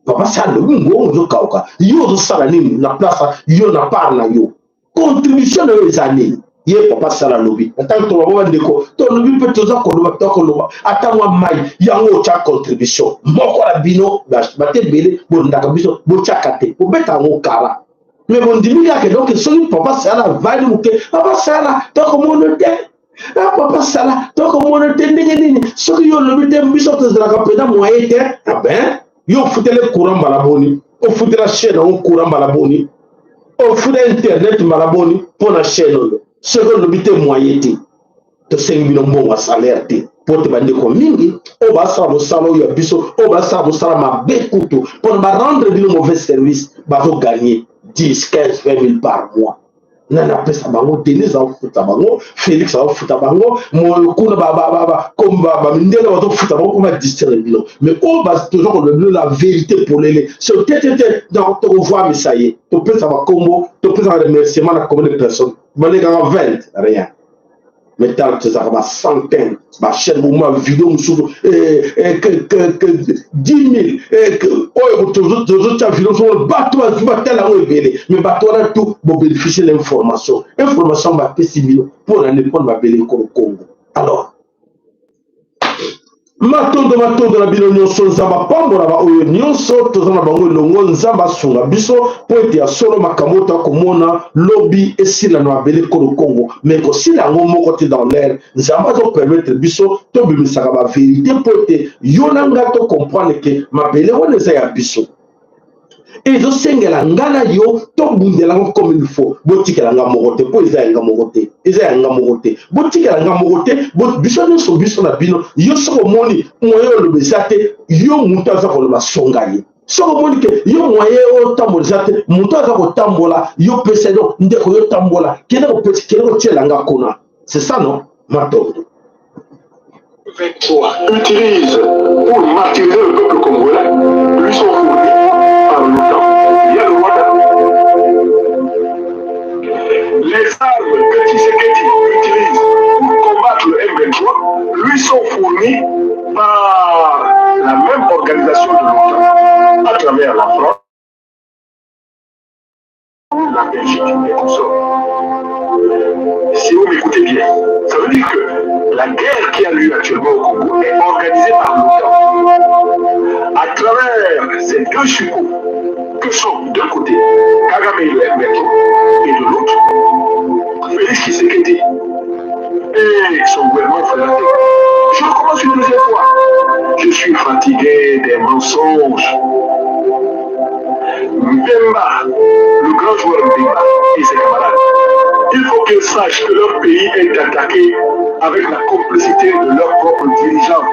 papa sala lubi mungo bozo ka uka yo do sala nini na place yo na par na yo contribution de les années. Il y a pas ça la lobby. Attends, tu vas voir ton lobby peut te dire qu'on le attends, moi, il y a une contribution. Moi, la bino, batte belé, bon, d'accord, biso, bon, tchakate, pour mettre en cara. Mais bon, dis-moi que donc, celui papa ça la va nous que, papa ça la, tant qu'on monte, papa ça la, tant qu'on monte, ce qui ont le but biso de la capitale moyenne, ah ben, yo foutait le courant balaboni, on foutait la chaîne en courant balaboni. On fout internet malaboni pour la chaîne. Ce que nous avons moyen de 5 millions de salaire pour te bander comme mingi. On va savoir le salaire au biso. On va savoir le salaire ma bécouto. Pour nous rendre un mauvais service, nous gagner 10, 15, 20 000 par mois. Nana pesa bango Denis a futa bango Félix a futa bango mon kuna comme mindela va futa bango comme distribuer mais on va toujours donner la vérité pour les c'est donc tu vois mais ça y est tu peux savoir comment tu peux savoir remerciement à combien de personnes mais 20 rien mais tant que ça va centaines ma chaîne ou ma vidéo sur que 10 000 toujours ta vidéo sur le bateau mais bateau là tout pour bénéficier de l'information va passer pour aller pour ma belle Congo alors matondo la bino nyonso nzamba pambola ba oyo nyonso tozana bango longo nzamba sunga biso po ete ya solo makambo ta komona lobby esila na bele ko Congo mais ko sila ngo moko te dans l'air nzamba zo permettre biso to bimisaka ba vérité po ete yonanga to comprendre que ma bele wona za ya biso et zo sengela ngala yo to bundela ngo comme il faut botikela nga mokote po eza nga mokote botikela nga mokote biso nyonso biso na bino yo soko moni moyo lo besate yo mutu aza ko ba songaye soko moni ke yo moyo o tambola te mutu aza ko tambola yo pese do ndeko yo tambola kene ko pese kene ko tiela nga kona c'est ça non matondo toi utilise pour martyriser le peuple congolais lui sont fournis par l'OTAN. Il y a le Rwanda. Les armes que Tshisekedi utilise pour combattre le M23 lui sont fournies par la même organisation de l'OTAN à travers la France, la Belgique et tout ça. Si vous m'écoutez bien, ça veut dire que la guerre qui a lieu actuellement au Congo est organisée par l'OTAN. À travers ces deux choucous que sont d'un côté Kagame et le M23 et de l'autre Félix Tshisekedi et son gouvernement fanatique. Je recommence une deuxième fois. Je suis fatigué des mensonges. Mbemba, le grand joueur Mbemba et ses camarades, il faut qu'ils sachent que leur pays est attaqué avec la complicité de leurs propres dirigeants.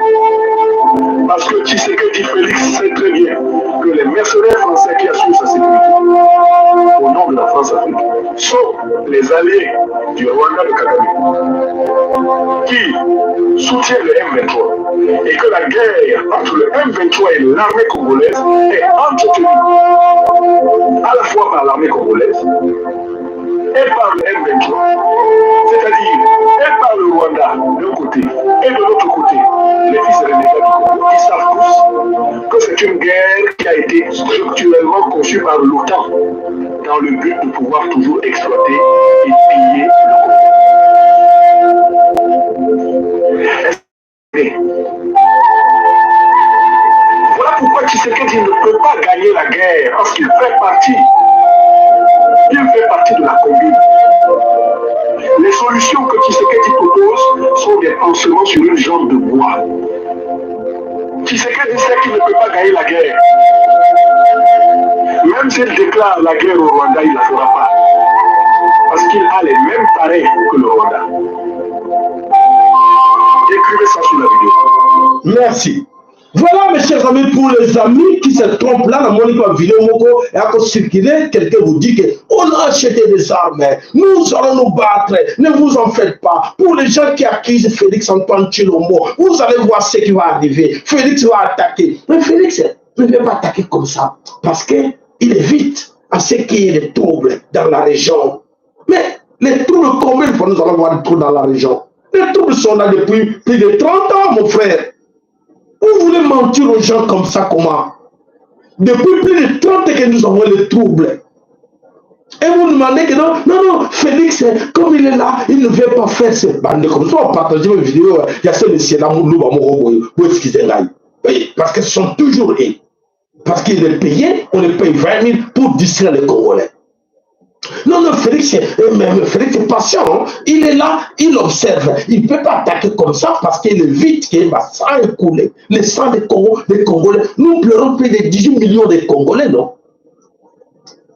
Parce que Tshisekedi Félix sait très bien que les mercenaires français qui assurent sa sécurité au nom de la France-Afrique sont les alliés du Rwanda de Kagame qui soutiennent le M23 et que la guerre entre le M23 et l'armée congolaise est entretenue à la fois par l'armée congolaise et par le M23, c'est-à-dire et par le Rwanda d'un côté et de l'autre côté les fils et les nègres du Congo qui savent tous que c'est une guerre qui a été structurellement conçue par l'OTAN dans le but de pouvoir toujours exploiter et piller le Congo. Voilà pourquoi Tshisekedi ne peut pas gagner la guerre parce qu'il fait partie Il fait partie de la combine. Les solutions que Tshisekedi propose sont des pansements sur une jambe de bois. Tshisekedi sait qu'il ne peut pas gagner la guerre. Même s'il déclare la guerre au Rwanda, il ne la fera pas. Parce qu'il a les mêmes pareils que le Rwanda. Écrivez ça sur la vidéo. Merci. Voilà, mes chers amis, pour les amis qui se trompent là, la monnaie vidéo moko et à circuler, quelqu'un vous dit qu'on a acheté des armes, nous allons nous battre, ne vous en faites pas. Pour les gens qui accusent Félix Antoine Tshilombo, vous allez voir ce qui va arriver. Félix va attaquer. Mais Félix ne veut pas attaquer comme ça, parce qu'il évite à ce qu'il y ait des troubles dans la région. Mais les troubles, combien de fois nous allons voir des troubles dans la région? Les troubles sont là depuis plus de 30 ans, mon frère. Vous voulez mentir aux gens comme ça, comment? Depuis plus de 30 ans que nous avons les troubles. Et vous demandez que non, Félix, comme il est là, il ne veut pas faire ces bandes comme ça. On partage mes vidéos, il y a ce monsieur-là, oui, parce qu'ils sont toujours eux. Parce qu'il est payé, on les paye 20 000 pour distraire les Congolais. Non, Félix est patient, hein. Il est là, il observe. Il ne peut pas attaquer comme ça parce qu'il évite que le sang écoule. Le sang des Congolais. Nous pleurons plus de 18 millions de Congolais, non?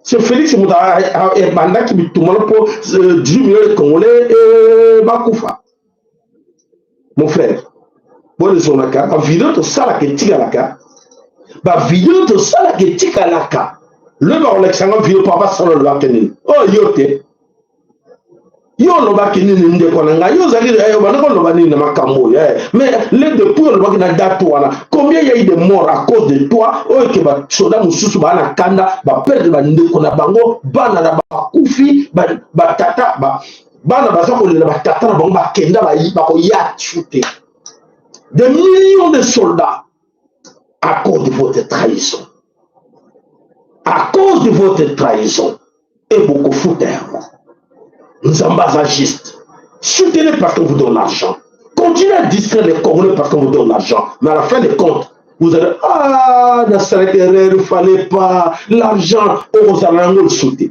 C'est Félix qui me tourne pour 18 millions de Congolais et Bakoufa. Mon frère, bon, les onaka, la vidéo de ça, la Tigalaka, la vidéo de ça, la Tigalaka. Le Alexandre vidéo papa solo le bakeni. Oh yote. Yo no bakeni nde konanga. Yo zali yo banako no bani na makambo. Mais le depuis le bakina datu wana. Combien il y a eu de morts à cause de toi? Oh ke ba soda mususu ba na kanda ba perdre ba ndeko na bango bana na ba kufi ba tata ba bana ba sako le ba tata na bango ba kenda ba ko ya chuter. Des millions de soldats à cause de votre trahison. À cause de votre trahison et beaucoup fouteurs. Nous sommes agistes. Soutenez parce qu'on vous donne l'argent. Continuez à distraire les Congolais parce qu'on vous donne l'argent. Mais à la fin des comptes, vous allez il ne fallait pas l'argent. On vous a le soutenir.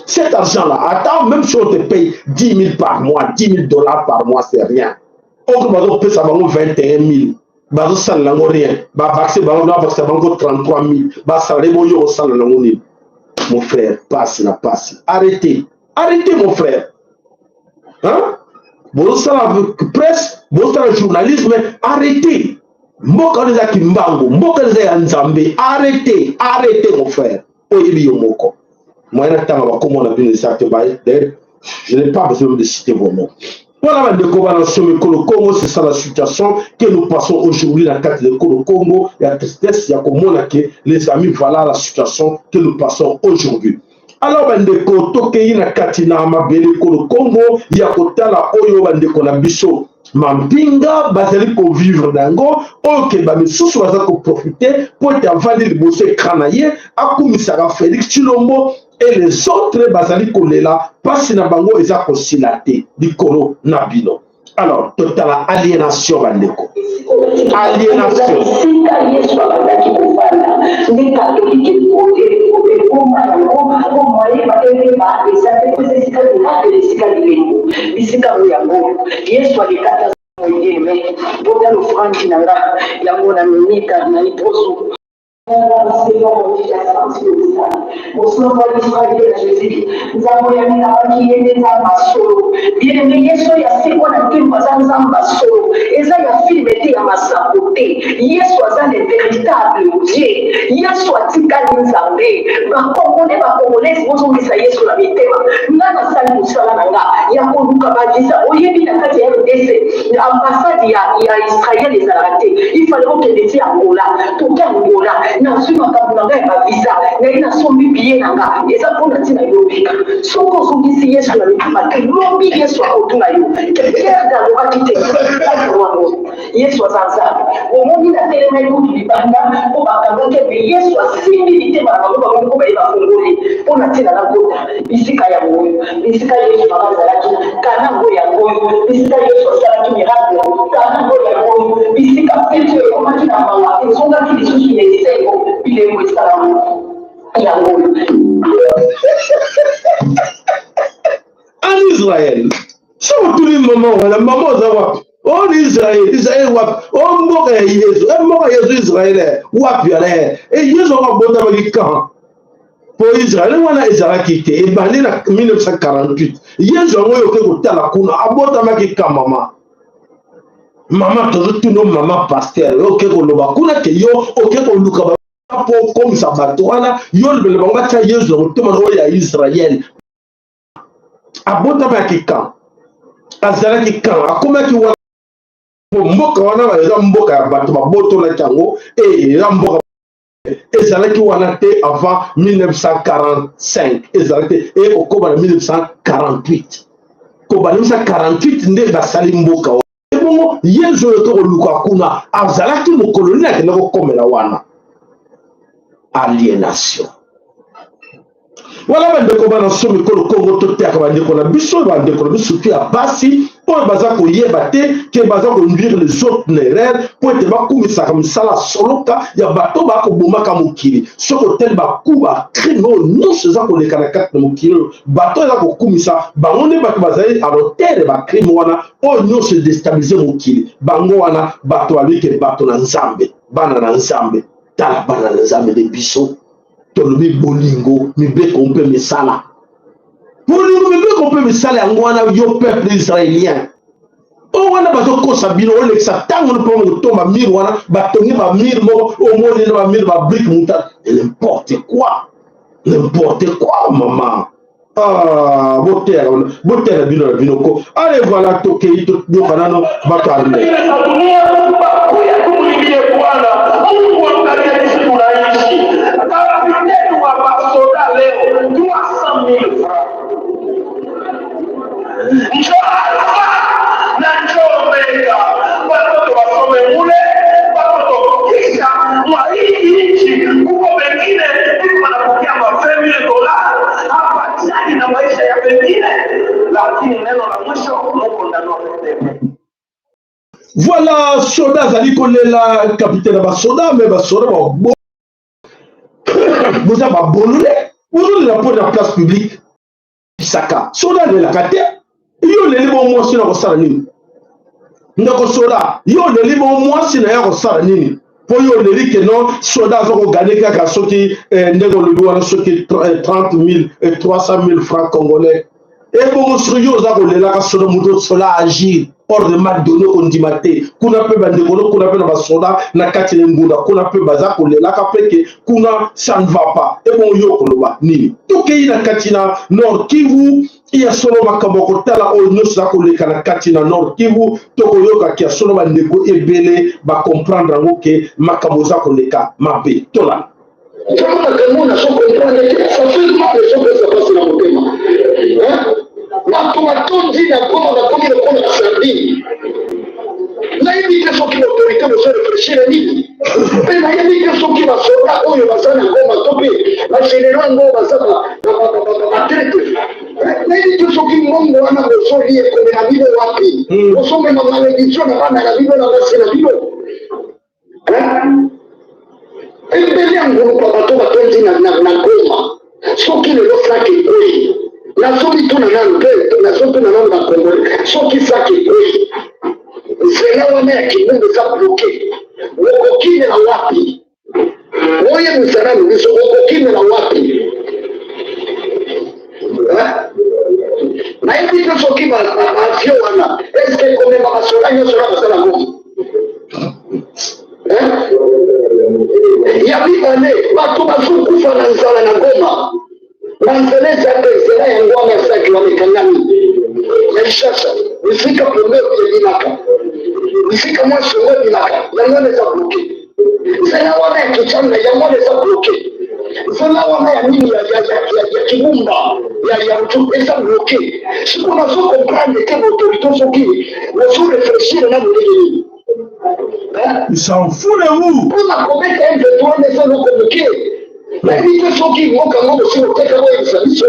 Cet argent-là, attends, même si on te paye 10 000 par mois, 10 000 $ par mois, c'est rien. On peut ça 21 000. Bazo sal lango rien, ba vaccin bango na vaccin bango 33 000, ba salé bo yo sal lango ni. Mon frère, passe la passe. Arrêtez, arrêtez mon frère. Hein? Bon ça presse, bon ça journalisme, arrêtez. Mboka neza kimbango, mboka neza nzambe, arrêtez, arrêtez mon frère. Oyebi yo moko. Moi na tanga ba comment on a bien ça te bailler. Je n'ai pas besoin de citer vos noms. Voilà, le Congo, c'est ça la situation que nous passons aujourd'hui dans le cadre du Congo. Il y a tristesse, il y a comme les amis, voilà la situation que nous passons aujourd'hui. Alors, il y a Katina, Mabele, Congo, il y a Kotala, Oyo, Biso, Mampinga, Bazali, pour vivre d'Ango, ok, bah, mais sous ça pour profiter, pour être avalé le bossé cranaillé, à Koumisara Félix Tshilombo, et les autres Bazali Kolela, parce na bango eza kosilate dikolo na bino. Alors, total aliénation bandeko. Aliénation. maman za wapi? On Israël wapi? On mboka ya Yesu. Mboka ya Yesu Israël wapi ale? Yesu akabota bakika. Pour Israël wana ezalaki te ebandi na 1948. Yesu ngoyo ke kotala kuna abota bakika mama. Mama tozo mama pasteur oke koloba kuna ke yo oke koluka ba po comme ça bato wana yo le banga cha Yesu motema no ya Israël. Abota bakika. Azalaki kan akomaki wana mboka wana eza mboka ya bato baboto na tango eza mboka ezalaki wana te avant 1945 ezalaki te okoba na 1948 koba 1948 nde basali mboka wana ebongo Yesu oyo tokoluka kuna azalaki mokoloni akende kokomela wana aliénation. Voilà bandeko bana somi kolo Congo toteka bandeko na biso bandeko na biso ya basi oyo baza koyeba te ke baza konduire les autres nerfs po ete bakumisaka misala soloka ya bato bakobomaka mokili soki oteli bakuba crime oyo nyonso eza koleka na kati na mokili oyo bato eza kokumisa bango nde bato bazali alotere bacrime wana oyo nyonso edestabilize mokili bango wana bato balike bato na nzambe bana na nzambe tala bana na nzambe de biso tolobi bolingo mibeko mpe misala bolingo mibeko mpe misala yango wana yo peuple israélien o wana bazokosa bino olekisa ntango no mpo kotomba mire wana batongi bamire moko omoni na bamire babrike muta n'importe quoi mama botela bino na bino ko ale voilà tokei toyoka nano bato arme Voilà, soda zali kolela capitaine ba soda mais ba soda ba boza ba bolule bozo la pour la place publique Saka soda de la kate yo le libo mo sina ko sala nini ndako soda yo le libo mo sina ya ko sala nini po yo le like non soda zo ko gagner kaka soki ndego le wana soki 30,000 et 300,000 francs congolais et bon yo za ko lela ka soda muto sola agir hors de mal donné on dit maté kuna pe bande kono kuna pe na basoda na kati ngunda kuna pe baza ko lela ka peke kuna ça ne va pas et bon yo koloba nini toke na kati na Nord Kivu ya solo makambo kotala o nyonso za ko leka na kati na Nord Kivu toko yoka kia solo bande ko ebele ba comprendre ngo ke makambo za ko leka mabe tola kama kanuna so comprendre ça fait mal les choses ça passe na motema watu watondi na koma bakomi lokona sardine na hivi ke soki l'autorité ne se réfléchir nini pe na hivi ke soki basoda oyo basana ngoma tope ba général ngo basaba ba tete na hivi ke soki mongo wana bosoli ekome na bino wapi bosome na malédiction na bana na bino na basi na bino ebele yango kwa bato batondi na goma soki lelo flake koyi na soki tuna nanu pe na soki tuna nanu na Congolais soki flake koyi zela wana ya kimungu za bloke wokokine na wapi oye msarani biso wokokine na wapi na hivi tu soki mafio wana eske kome makasola nyo sola basala ngomi ya bibane bato basukufa na nzala na Goma banzeleza pezela ya ngwama saki wamekangani ya shasa nifika pomeo ya binaka nifika mwaso wa binaka ya ngwane za bloke zela wana ya kichana ya ngwane za bloke zela wana ya nini ya kibumba ya mtu eza bloke siku na so comprendre que l'autorité soki na so réfléchir na mulili il s'en fout de vous pour commettre un de toi mais ça nous communiquer mais il faut soki moka ngo si o teka wa isabiso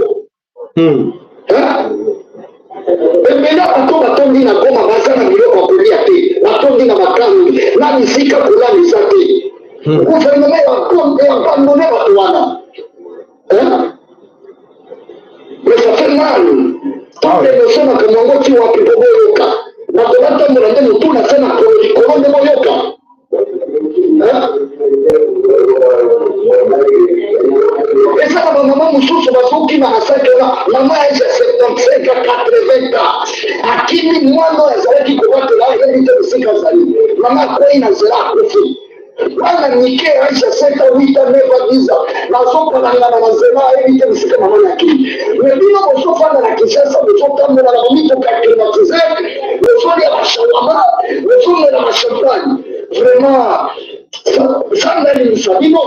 Pembena bato batondi na Goma baza na biloko kolia te batondi na makambi na misika kula misate gouvernement ya Congo ya abandonné bato wana mais ça fait mal toutes les notions na Congo qui wapi boboyoka tambola nde motu na se na likolo nde moyoka eza na bamama mosusu bazokima na sakela mama eza 75 80 akimi mwana oyo azalaki kobatela ayebi te bisika azali mama akwei na nzela akufi wana nike aisha 7 8 9 10 nazokolangana na nzela ayebi te bisika mama nakili me bino bozofanda na Kinshasa bozotambola na bamituka climatize bozolia bashawama bozomela bashampagne vraiment zandalimisa bino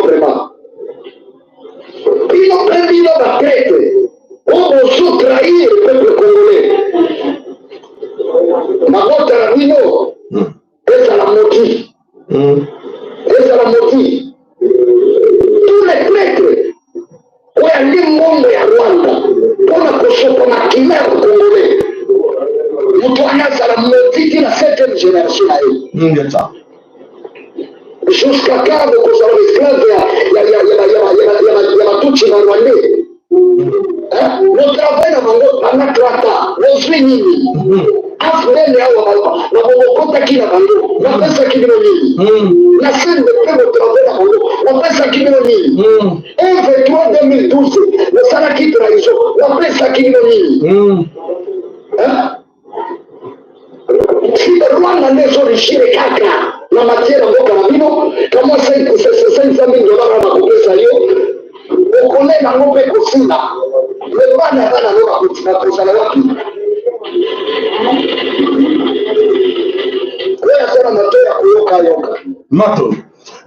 vraiment bino mpe bino batraite oyo bozotrahir peuple congolais mabota na bino ezala moti tous les traîtres oyo andi ngongo ya Rwanda mpona kosopona kimere congolais moto wana azala motiki na 7e génération na ye jusqu'à quand kozala esclave ya batuchi na rwandais le travail na bango bana 30 ans bozwi nini afrene awa nabokotaki na bango napesaki bino nini na sembe mpe botravail na bango napesaki bino nini 1 2012 nasalaki trahison napesaki bino nini Rwanda nde ezorishire kaka na matière mboka na bino kama $500,000 bakopesa yo okone nango mpe kofinga me bana no bakozala wapi oyo azala moto ya koyoka mato.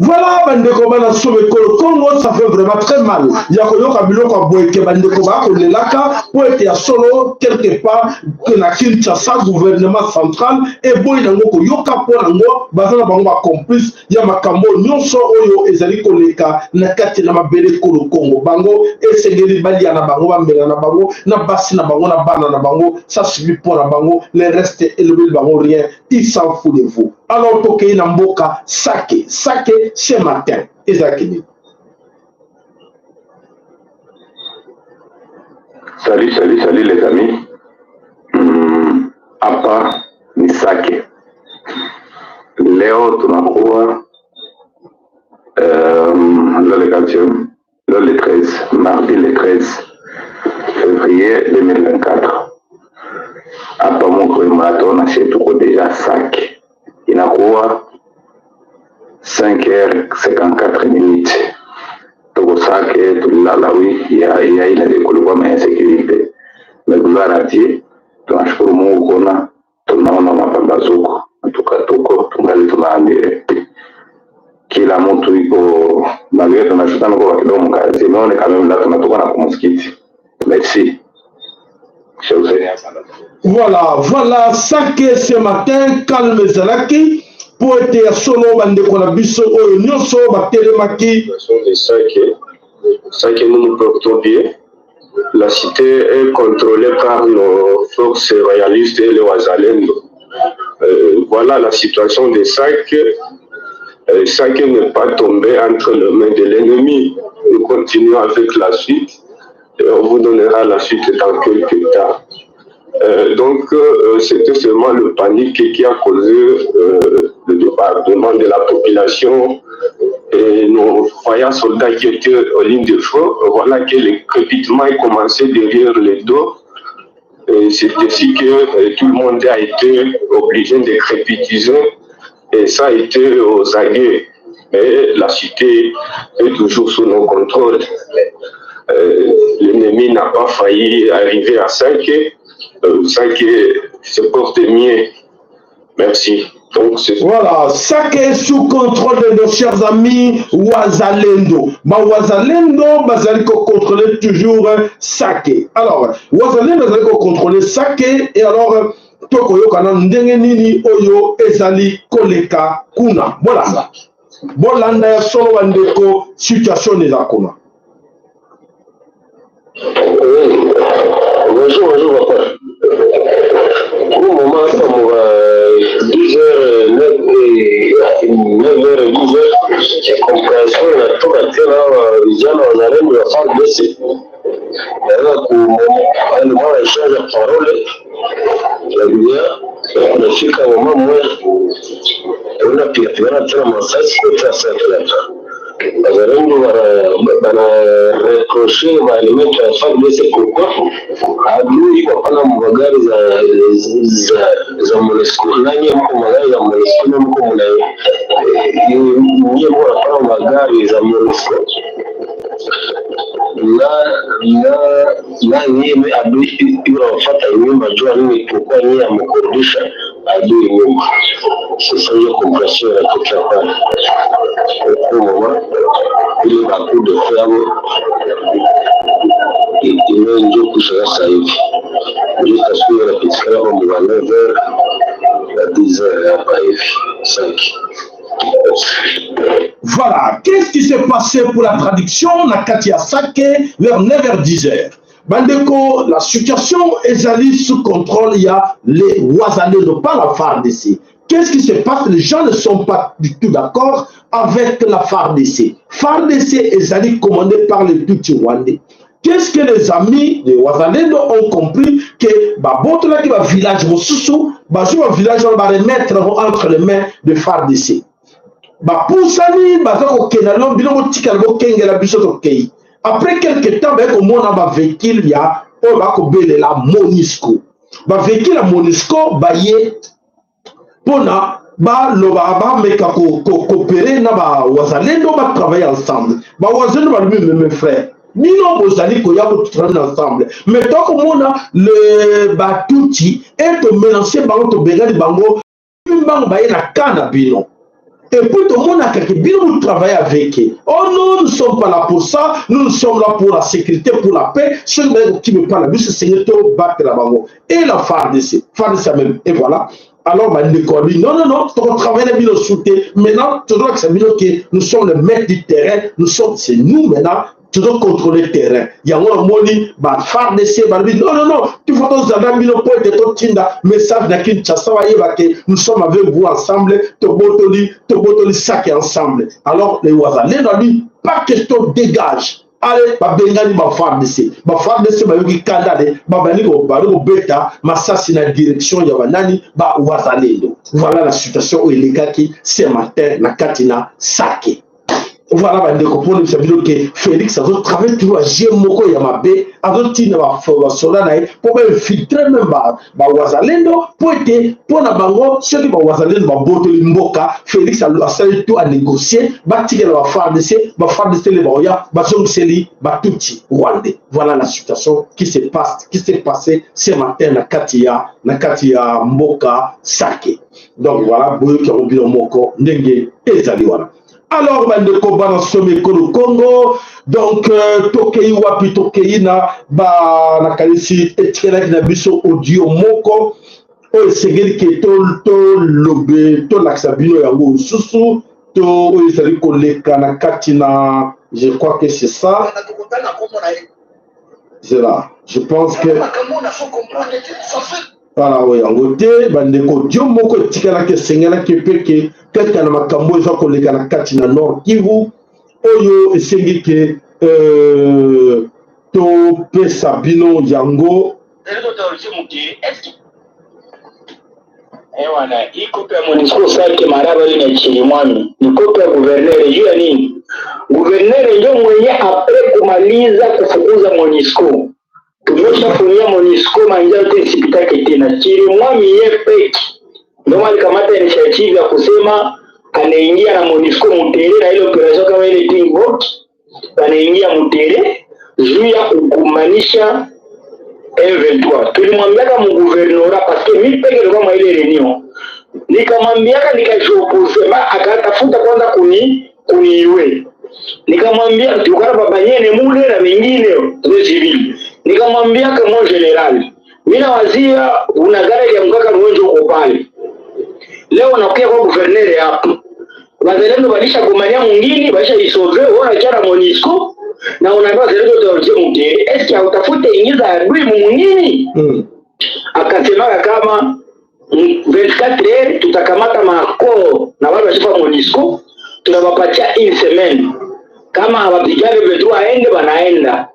Voilà, bandeko bana sobe kolo Congo, ça fait vraiment très mal. Yakoyoka biloko boyeke bandeko ba ko lelaka pour être ya solo quelque part que na Kinshasa gouvernement central et boy nango ko yoka po nango bazana bango ba complice ya makambo nyonso oyo ezali koleka na kati na mabele kolo Congo. Bango esengeli balia na bango ba mbela na bango na basi na bango na bana na bango ça suffit pour na bango les restes élevé bango rien, ils s'en foutent de vous. Alors tokei na mboka sake ce matin ezakini. Salut les amis. Hapa ni Sake. Leo tunakuwa le 13, mardi le 13 février 2024. Hapa Mungu marathon na tuko deja Sake. Inakuwa 5h54. Tuko Sake tulilalawi ya ile kulikuwa na insécurité. Mais gloire à Dieu, tunashukuru Mungu kuona tunaona mapambazuko. Tuko tungali tunaambia kila mtu iko magari tunashutana kwa kidogo mkazi. Naona kama mla tunatoka na kumsikiti. Merci. Voilà, Sake ce matin, calme Zalaki, pour être solo bande qu'on a biso oyo nyonso batelemaki. Sake nous nous portons bien. La cité est contrôlée par nos forces royalistes et les Wazalendo. Voilà la situation de Sake. Sake n'est pas tombé entre les mains de l'ennemi. Nous continuons avec la suite. Et on vous donnera la suite dans quelques temps. Donc, c'était seulement le panique qui a causé le débordement de la population et nos voyants soldats qui étaient en ligne de feu. Voilà que le crépitement a commencé derrière les dos. C'est ainsi que tout le monde a été obligé de crépitiser et ça a été aux aguets. Mais la cité est toujours sous nos contrôles. L'ennemi n'a pas failli arriver à Sake. Sake se porte mieux. Merci. Donc, voilà, Sake est sous contrôle de nos chers amis Wazalendo. Wazalendo, bazali ko contrôler toujours Sake. Alors, Wazalendo bazali ko contrôler Sake et alors toko yokana ndenge nini oyo ezali koleka kuna. Bolanda. Bolanda ya solo bandeko situation eza kuna. Bonjour, papa. Pour le moment, comme 10h09 et 9h, 10h, j'ai compréhension de tout à l'heure, vijana wazalendo wafaa besi. Naweza kuomba échange de parole unafika mama mmoja unapigana tena masasi kwa sasa wazalendo wanareproche maalimento ya FARDC pourquoi adui wapana magari za MONUSCO nanyi mko magari za MONUSCO mko mna nyinyi mko magari za MONUSCO na nyinyi adui inafuata nyuma jua nini pourquoi nyinyi amkurudisha adui nyuma sasa hiyo compression ya kutoka ili baku de ferme imenjo kushaka sasa hivi ndio taswira inapatikana kwa mwanadamu na 10 hapa hivi 5. Voilà, qu'est-ce qui s'est passé pour la traduction na Katia Sake vers 9h-10h. Bandeko, la situation est allée sous contrôle, il y a les Ouazalendo, pas la FARDC. Qu'est-ce qui se passe? Les gens ne sont pas du tout d'accord avec la FARDC. FARDC est allée commandée par les Tutsi Rwandais. Qu'est-ce que les amis de Ouazalendo ont compris? Que Babotla qui va village Mosusu, un village on va remettre entre les mains de FARDC. Après quelques temps, on a un véhicule, il y a la MONUSCO. Le véhicule à MONUSCO, coopérer, travailler ensemble. Mes frères. Nous sommes ensemble. Mais tant qu'on a le Batouti et mélangé par le Bégali Bango, et puis tout le monde a quelqu'un qui travaille avec eux. Oh non, nous ne sommes pas là pour ça. Nous sommes là pour la sécurité, pour la paix. Ceux qui me parlent, c'est Seigneur battre la bango. Et la FARDC même. Et voilà. Alors, non, tu travailles bien au soutien. Maintenant, tu dois que c'est bien que nous sommes les maîtres du terrain. C'est nous maintenant. Tu dois contrôler le terrain. Il y a un moni, FARDC, non, tu faut que tu message nous sommes avec vous ensemble, Tobotoli sac ensemble. Alors, les Ouazalais, pas question dégage. Allez, Bengani, FARDC, FARDC, Kandale, Beta, Massassi na direction Yavanani, Ouazalais. Voilà la situation où il est qui ce matin, na Katina, Sake. Voilà, pour que Félix a travaillé toujours à Jémoko Yamabe, à Tina Solana, pour infiltrer même Ouazalendo, pour être, pour la bango, ceux qui Ouazalendo, Mboka, Félix a tout à négocier, bâtir la FARDC, les Baoya, Bazongeli, Batuti, Rwandais. Voilà la situation qui s'est passée ce matin na Katia Mboka Sake. Donc voilà, Boyo qui a oublié Moko, Nenge, et Zaliwana. Alors, bandeko bana sommet Congo, donc Tokei wapi Tokei na na kalisi etikela na biso audio moko o esengeli ke to lobe to laksabino yango susu to o esali koleka na katina, je crois que c'est ça. C'est là. Je pense que voilà, oui, en côté, bandeko diomoko etikela ke sengela ke peke quelqu'un na makambo eza koleka na kati na Nord Kivu oyo esengi ke to pesa bino yango ewana ikope ya MONUSCO sake maraba ile na Chilimwami ni kope ya gouverneur juu ya nini? Gouverneur ndio mwenye apre kumaliza kufukuza MONUSCO tumeshafunia MONUSCO manja yote isipitake tena. Chilimwami yepeki ndio alikamata initiative ya kusema anaingia na MONUSCO Mutere na ile operation kama ile Teamwork, anaingia Mutere juu ya kukumanisha M23. Tulimwambiaka mguvernora parce que mimi peke ndio kama ile reunion. Nikamwambiaka nikajopose akatafuta kwanza kuniwe. Nikamwambia tukara babanyene mule na wengine wa civil. Nikamwambiaka mon general, mimi nawazia una gari ya mkaka mwenjo uko pale. Leo nakuja kwa gouverneur hapo. Wazalendo walisha gomania mwingine, walisha isove, wana chara MONUSCO na unaambia wazalendo tuwaje Mutere. Eski hautafute ingiza adui mwingine? Akasema kama 24 heures tutakamata mako na wale washifa MONUSCO, tunawapatia une semaine. Kama hawapigane Petro aende wanaenda.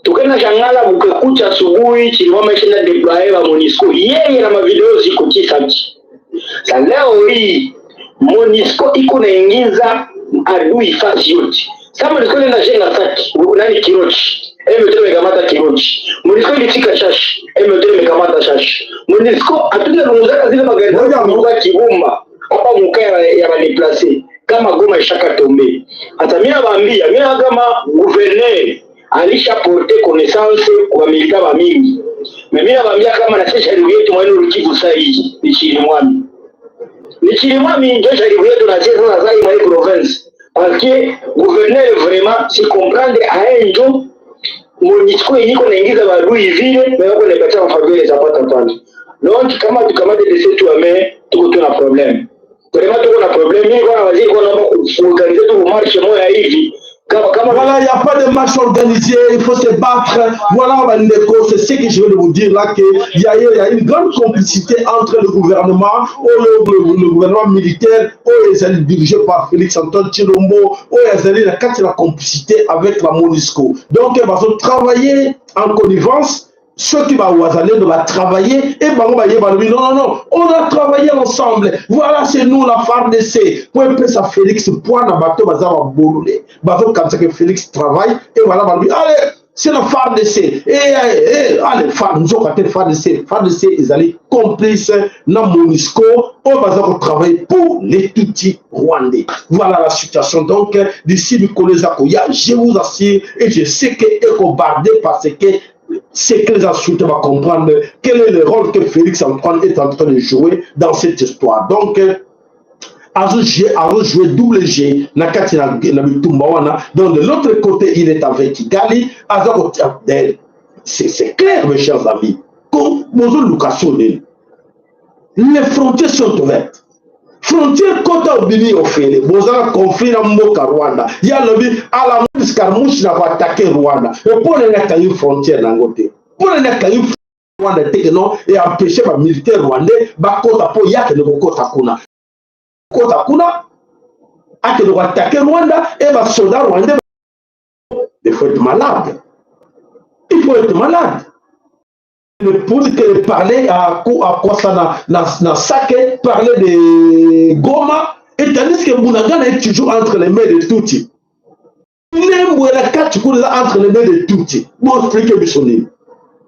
tukenda shangala bukakucha asubuhi Chirimwami ishaenda deploye wa MONUSCO yeye na mavideo ziko tisaji. Sa leo hii MONUSCO iko naingiza adui fasi yote. Sasa MONUSCO nenda jenga saki nani Kirochi M23 mekamata Kirochi. MONUSCO ilifika Shashi M23 mekamata Shashi. MONUSCO atunalunguzaka zile magari za Kibumba hapa mukaya ya badeplace kama Goma ishaka tombe. Hata mimi nawaambia mimi kama gouverneur alisha porte connaissance kwa milita ba mingi. Mimi nawaambia kama na sisi sharibu yetu mwana Rukivu saa hii ni Chirimwami. Ni Chirimwami ndio sharibu yetu na sisi sasa hii mwa province. Parce que gouverneur vraiment si comprendre aenjo MONUSCO iko naingiza badui vile na wako napatia mafadhili za pata pale. Donc kama tukamate de setu ame tuko tuna problème. Vraiment tuko na problème mimi kwa waziri kwa naomba kuorganiser tu marche moja hivi. Voilà, il n'y a pas de marche organisée, il faut se battre. Voilà, c'est ce que je veux vous dire là, qu'il y a une grande complicité entre le gouvernement, le gouvernement militaire, dirigé par Félix Antoine Tshilombo, la complicité avec la MONUSCO. Donc, ils vont travailler en connivence. Ceux qui vont travailler et non, on a travaillé ensemble. Voilà, c'est nous la FARDC. Pour un peu ça, Félix point à bateau, bateau comme ça que Félix travaille et voilà, allez, c'est la FARDC. Et allez, nous avons FARDC. FARDC, ils allaient complices dans MONUSCO. On va travailler pour les Tutsis rwandais. Voilà la situation. Donc, d'ici Nicolas Zakoya, je vous assure et je sais que est bombardé parce que c'est que les insultes vont comprendre quel est le rôle que Félix Antoine est en train de jouer dans cette histoire. Donc, a joué double G, donc de l'autre côté, il est avec Kigali. C'est clair, mes chers amis. Les frontières sont ouvertes. Frontière Kota Obini Ofele, Bozana conflit dans Moka Rwanda. Il y a le à la mode Scarmouche n'a pas attaqué Rwanda. Et pour les n'a une frontière d'Angote. Pour les n'a une Rwanda et empêcher les militaires rwandais, Bakota Po Yak de Kota Kuna. Kota Kuna a que de attaquer Rwanda et les soldats rwandais. Il faut être malade. Il faut être malade. Pour parler à quoi ça n'a saqué, parler de Goma, et tandis que Bounagan est toujours entre les mains de Tutsi. Même où elle a quatre coups entre les mains de Tutsi. Bon, expliquez Bissoni.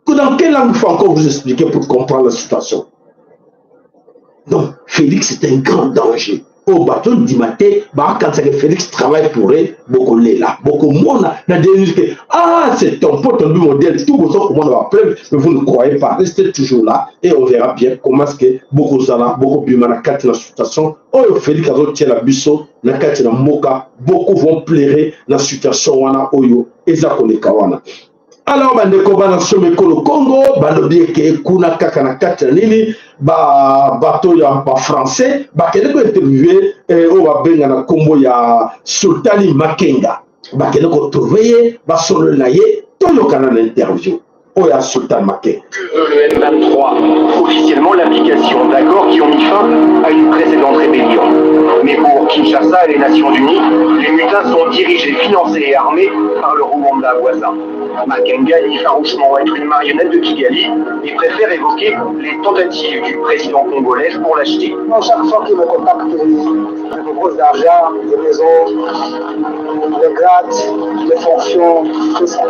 Dans quelle langue il faut encore vous expliquer pour comprendre la situation? Donc, Félix est un grand danger. Au bateau du matin, quand Félix travaille pour eux, beaucoup là, beaucoup monde n'a dit que c'est ton pote, ton modèle, tout le monde va prendre, mais vous ne croyez pas, restez toujours là et on verra bien comment est-ce que beaucoup zala, beaucoup bimanakati la situation, Félix a retenu la biso, nakati la moka, beaucoup vont pleurer la situation wana oyo, ezakoleka wana. Alors, bandeko bana someko le Congo, balobie ke kuna kaka na kati na nini, bato ya ba français, bakende ko interviewer o ba benga na kombo ya Sultani Makenga. Bakende ko trouver ba solo na ye, toyoka na interview. O ya Sultani Makenga. Le M23, officiellement l'application d'accords qui ont mis fin à une précédente rébellion. Mais pour Kinshasa et les Nations Unies, les mutins sont dirigés, financés et armés par le Rwanda voisin. Makenga nie farouchement être une marionnette de Kigali et préfère évoquer les tentatives du président congolais pour l'acheter. Chaque fois qu'il me contacte, je me propose d'argent, des maisons, des grades, des fonctions, tout ça.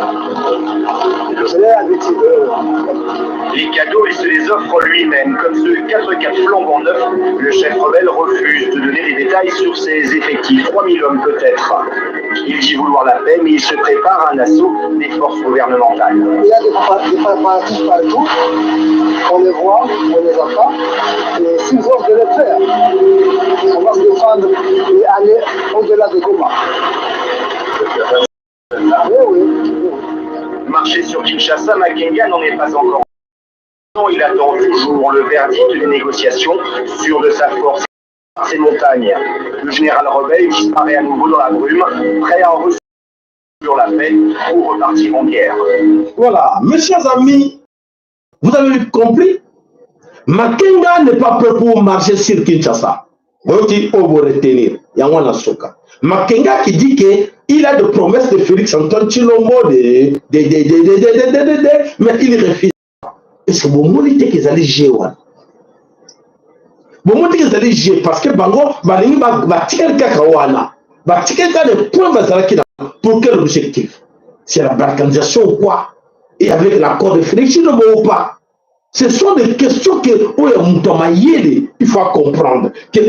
Je l'ai habitué. Les cadeaux, il se les offre lui-même. Comme ce 4x4 flambant neuf, le chef rebelle refuse de donner des détails sur ses effectifs. 3000 hommes peut-être. Il dit vouloir la paix, mais il se prépare à un assaut des forces gouvernementales. Il y a des préparatifs partout. On les voit, on les entend. Et s'ils offrent de les faire, on va se défendre et aller au-delà de Goma. Oui. Marcher sur Kinshasa, Makenga n'en est pas encore. Il attend toujours le verdict des négociations, sûr de sa force par ses montagnes. Le général rebelle disparaît à nouveau dans la brume, prêt à en recevoir sur la paix ou repartir en guerre. Voilà, mes chers amis, vous avez compris, Makenga n'est pas prêt pour marcher sur Kinshasa. Voyez-vous, on va retenir. Yanwana Soka. Makenga qui dit qu'il a des promesses de Félix Antoine Tshilombo, mais il refuse. Est-ce que vous me dites qu'ils allaient jouer? Vous me dites qu'ils allaient jouer parce que Bango, Balingi, Batikel Kakawana, Batikel Kaka, le point Bazalaki, pour quel objectif? C'est la balkanisation ou quoi? Et avec l'accord de Félix Tshilombo ou pas? Ce sont des questions que il faut comprendre. Que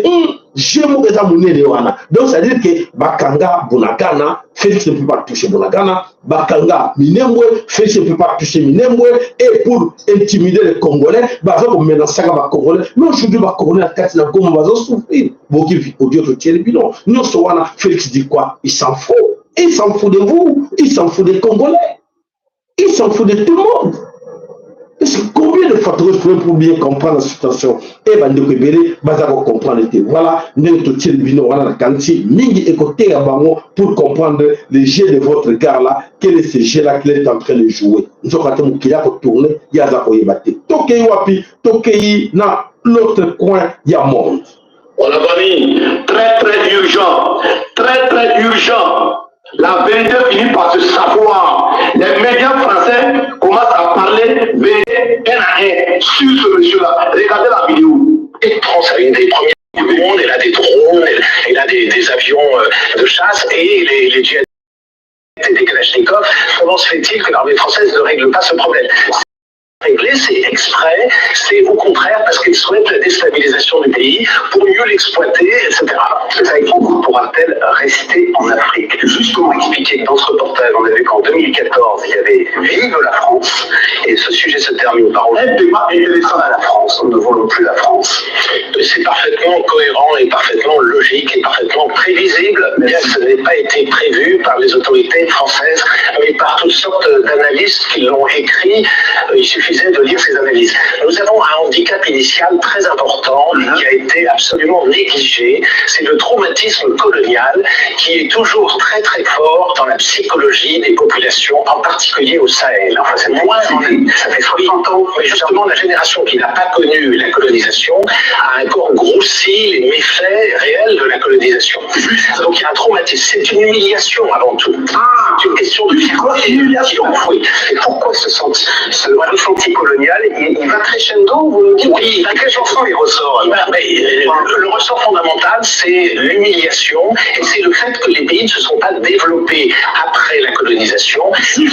donc, ça veut dire que Bakanga, Bunagana, Félix ne peut pas toucher Bunagana, Bakanga, Minembwe, Félix ne peut pas toucher Minembwe, et pour intimider les Congolais, Bazo menacer les Congolais. Mais aujourd'hui, les Congolais, comment Bazo souffrir? Boki, Odio, Totiel, Bilon. Nous, Félix dit quoi? Il s'en fout. Il s'en fout de vous. Il s'en fout des Congolais. Il s'en fout de tout le monde. Combien de facteurs pour bien comprendre la situation? Et Bande Kebele, Bazako comprendre. Voilà, nous tous les bino, on a la quantité, mingi écouter à Bango pour comprendre les jeux de votre gars là, quel est ce jeu là qu'il est en train de jouer. Nous avons qu'il y a pour tourner, il y a Zako Yebate. Tokei Wapi, Tokei na l'autre coin, il y a monde. On a mis très urgent, très urgent. La vérité finit par se savoir. Les médias français commencent à parler un à un sur ce monsieur-là. Regardez la vidéo. Et France a une des premières du monde, elle a des drones, elle a des avions de chasse et les djihadistes et des Kalachnikov. Comment se fait-il que l'armée française ne règle pas ce problème? Régler, c'est exprès, c'est au contraire parce qu'ils souhaitent la déstabilisation du pays pour mieux l'exploiter, etc. Pourquoi pourra-t-elle rester en Afrique? Juste pour expliquer que dans ce reportage, on a vu qu'en 2014, il y avait Vive la France, et ce sujet se termine par un débat intéressant à la France. Nous ne voulons plus la France. C'est parfaitement cohérent et parfaitement logique et parfaitement prévisible, bien que ce n'ait pas été prévu par les autorités françaises, mais par toutes sortes d'analystes qui l'ont écrit. Il suffisait de lire ces analyses. Nous avons un handicap initial très important qui a été absolument négligé. C'est le traumatisme colonial qui est toujours très fort dans la psychologie des populations, en particulier au Sahel. Enfin, c'est moins, ça fait 60 ans, mais justement la génération qui n'a pas connu la colonisation a encore grossi les méfaits réels de la colonisation. Donc il y a un traumatisme. C'est une humiliation avant tout. C'est une question de humiliation. Oui. Et pourquoi ce ressenti colonial, il va crescendo, vous me dites? Oui, quelle chanson il ressort? Le ressort fondamental, c'est l'humiliation et c'est le fait que les pays ne se sont pas développés après la colonisation.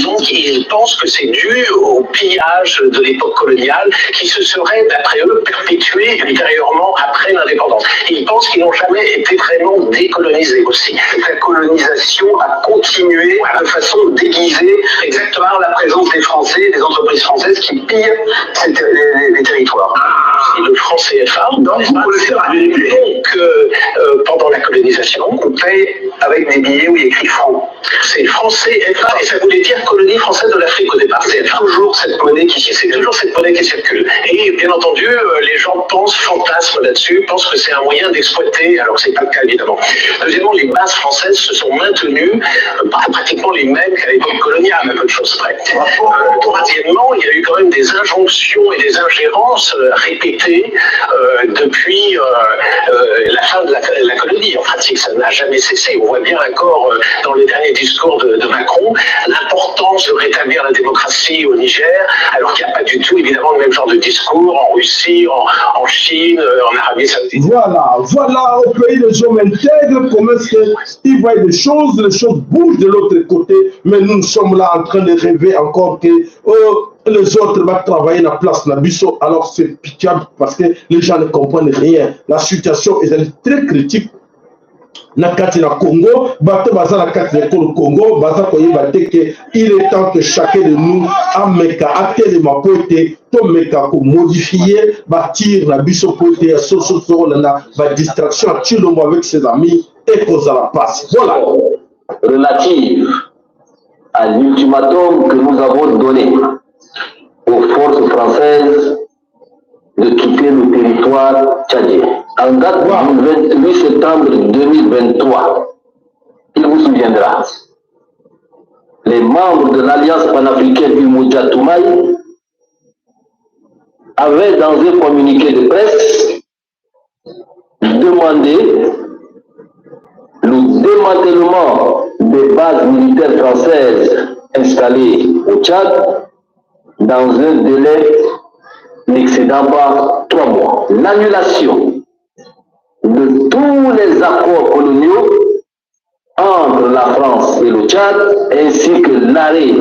Donc ils pensent que c'est dû au pillage de l'époque coloniale qui se serait, d'après eux, perpétué ultérieurement après l'indépendance. Ils pensent qu'ils n'ont jamais été vraiment décolonisés aussi. La colonisation a continué de façon déguisée, exactement par la présence des Français, des entreprises françaises qui pillent les territoires. Et le franc CFA, donc pendant la colonisation, on paye avec des billets où il y a écrit franc. C'est franc CFA et ça voulait dire colonie française de l'Afrique au départ. C'est toujours cette monnaie qui circule. Et bien entendu, les gens fantasment là-dessus, pensent que c'est un moyen d'exploiter, alors que c'est pas le cas évidemment. Deuxièmement, les bases françaises se sont maintenues pratiquement les mêmes qu'à l'époque coloniale, à peu de choses près. Troisièmement, il y a eu quand même des injonctions et des ingérences répétées depuis la fin de la colonie. En pratique, ça n'a jamais cessé. On voit bien encore dans les derniers discours de Macron l'importance de rétablir la démocratie au Niger, alors qu'il n'y a pas du tout évidemment le même genre de discours en Russie, en Chine, en Arabie Saoudite. Voilà, au pays les hommes intègres, comment est-ce qu'ils voient les choses bougent de l'autre côté, mais nous sommes là en train de rêver encore que les autres vont travailler dans la place Nabiso, alors c'est pitiable parce que les gens ne comprennent rien. La situation est très critique. Nakati na Congo, bato baza na kati na Congo, baza koyeba te que il est temps que chacun de nous ameka atelema pote to meka ko modifier bâtir na biso pote ya soso na ba distraction à Tshilombo avec ses amis et cause à la passe. Voilà. Relative à l'ultimatum que nous avons donné aux forces françaises de quitter le territoire tchadien. En date du 28 septembre 2023, il vous souviendra, les membres de l'Alliance panafricaine Umoja Toumaï avaient dans un communiqué de presse demander le démantèlement des bases militaires françaises installées au Tchad dans un délai n'excédant pas 3 mois. L'annulation de tous les accords coloniaux entre la France et le Tchad, ainsi que l'arrêt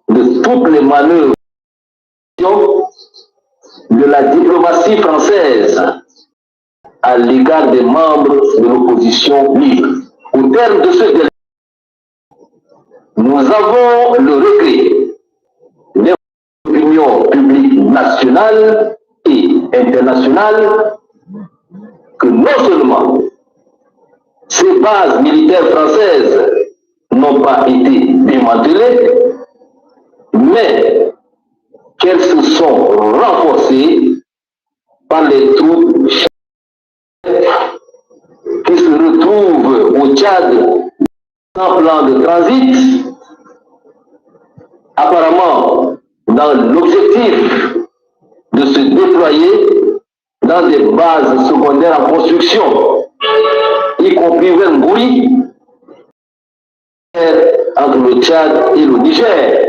de toutes les manœuvres de la diplomatie française à l'égard des membres de l'opposition libre. Au terme de ce délai, nous avons le regret des opinions publiques nationales et internationales que non seulement ces bases militaires françaises n'ont pas été démantelées, mais qu'elles se sont renforcées par les troupes qui se retrouvent au Tchad en plan de transit, apparemment dans l'objectif de se déployer dans des bases secondaires en construction, y compris vers Ngouri, entre le Tchad et le Niger.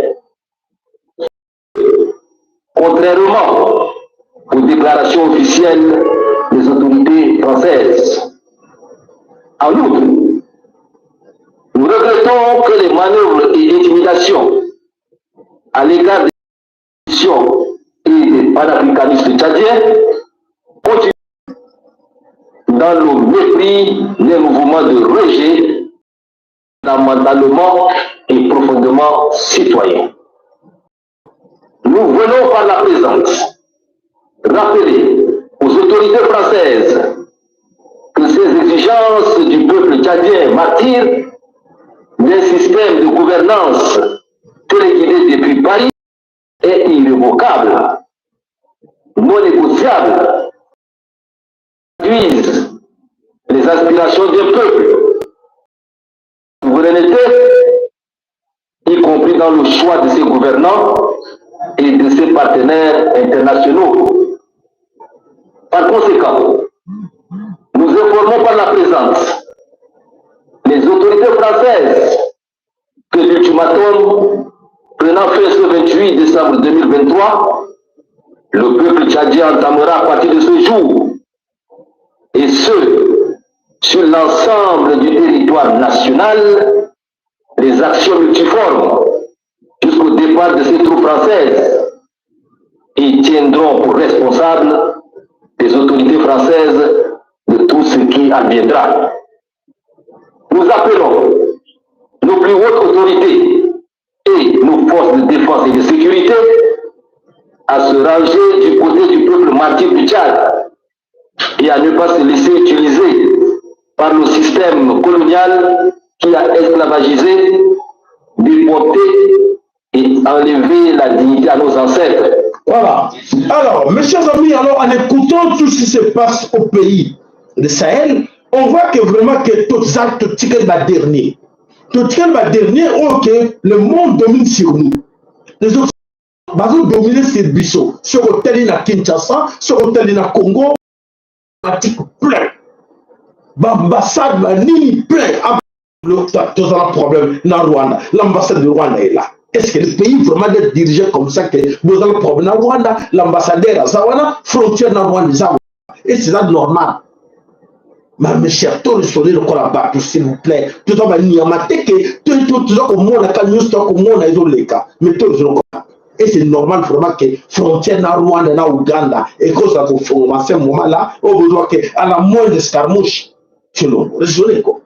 Contrairement aux déclarations officielles des autorités françaises. En outre, nous regrettons que les manœuvres et intimidations à l'égard des institutions et des panafricanistes tchadiens continuent dans le mépris des mouvements de rejet fondamentalement et profondément citoyens. Nous venons par la présence rappeler aux autorités françaises que ces exigences du peuple tchadien martyr d'un système de gouvernance téléguidé depuis Paris est irrévocable, non négociable, traduisent les aspirations d'un peuple. Souveraineté, y compris dans le choix de ses gouvernants et de ses partenaires internationaux. Par conséquent, nous informons par la présence les autorités françaises que l'ultimatum prenant fin ce 28 décembre 2023, le peuple tchadien entamera à partir de ce jour, et ce, sur l'ensemble du territoire national, les actions multiformes jusqu'au départ de ces troupes françaises et tiendront pour responsables les autorités françaises de tout ce qui adviendra. Nous appelons nos plus hautes autorités et nos forces de défense et de sécurité à se ranger du côté du peuple martyr du Tchad et à ne pas se laisser utiliser par le système colonial qui a esclavagisé, déporté et enlevé la dignité à nos ancêtres. Voilà. Alors, mes chers amis, alors en écoutant tout ce qui se passe au pays de Sahel, on voit que vraiment que tout ça, tout ce qui est dernier. Tout ce qui est dernier, ok, le monde domine sur nous. Les autres, ils dominent sur Bissau, sur l'hôtel à Kinshasa, sur l'hôtel à Congo, plein. L'ambassade, ni plein. Tout ça, le problème dans Rwanda. L'ambassade de Rwanda est là. Est-ce que le pays vraiment d'être dirigé comme ça que vous avez le problème dans Rwanda, l'ambassadeur à Zawana, frontière dans Rwanda, et c'est ça normal. Mais mes chers, tout le soleil, le corps là-bas, s'il vous plaît. Tout ça, il y a un tout ça, comme on a quand nous, comme on a les cas. Mais tout le soleil, et c'est normal vraiment que frontière dans Rwanda, dans Ouganda, et que ça vous fait à ce moment-là, au besoin qu'à la moindre escarmouche, tu l'as. Désolé, quoi.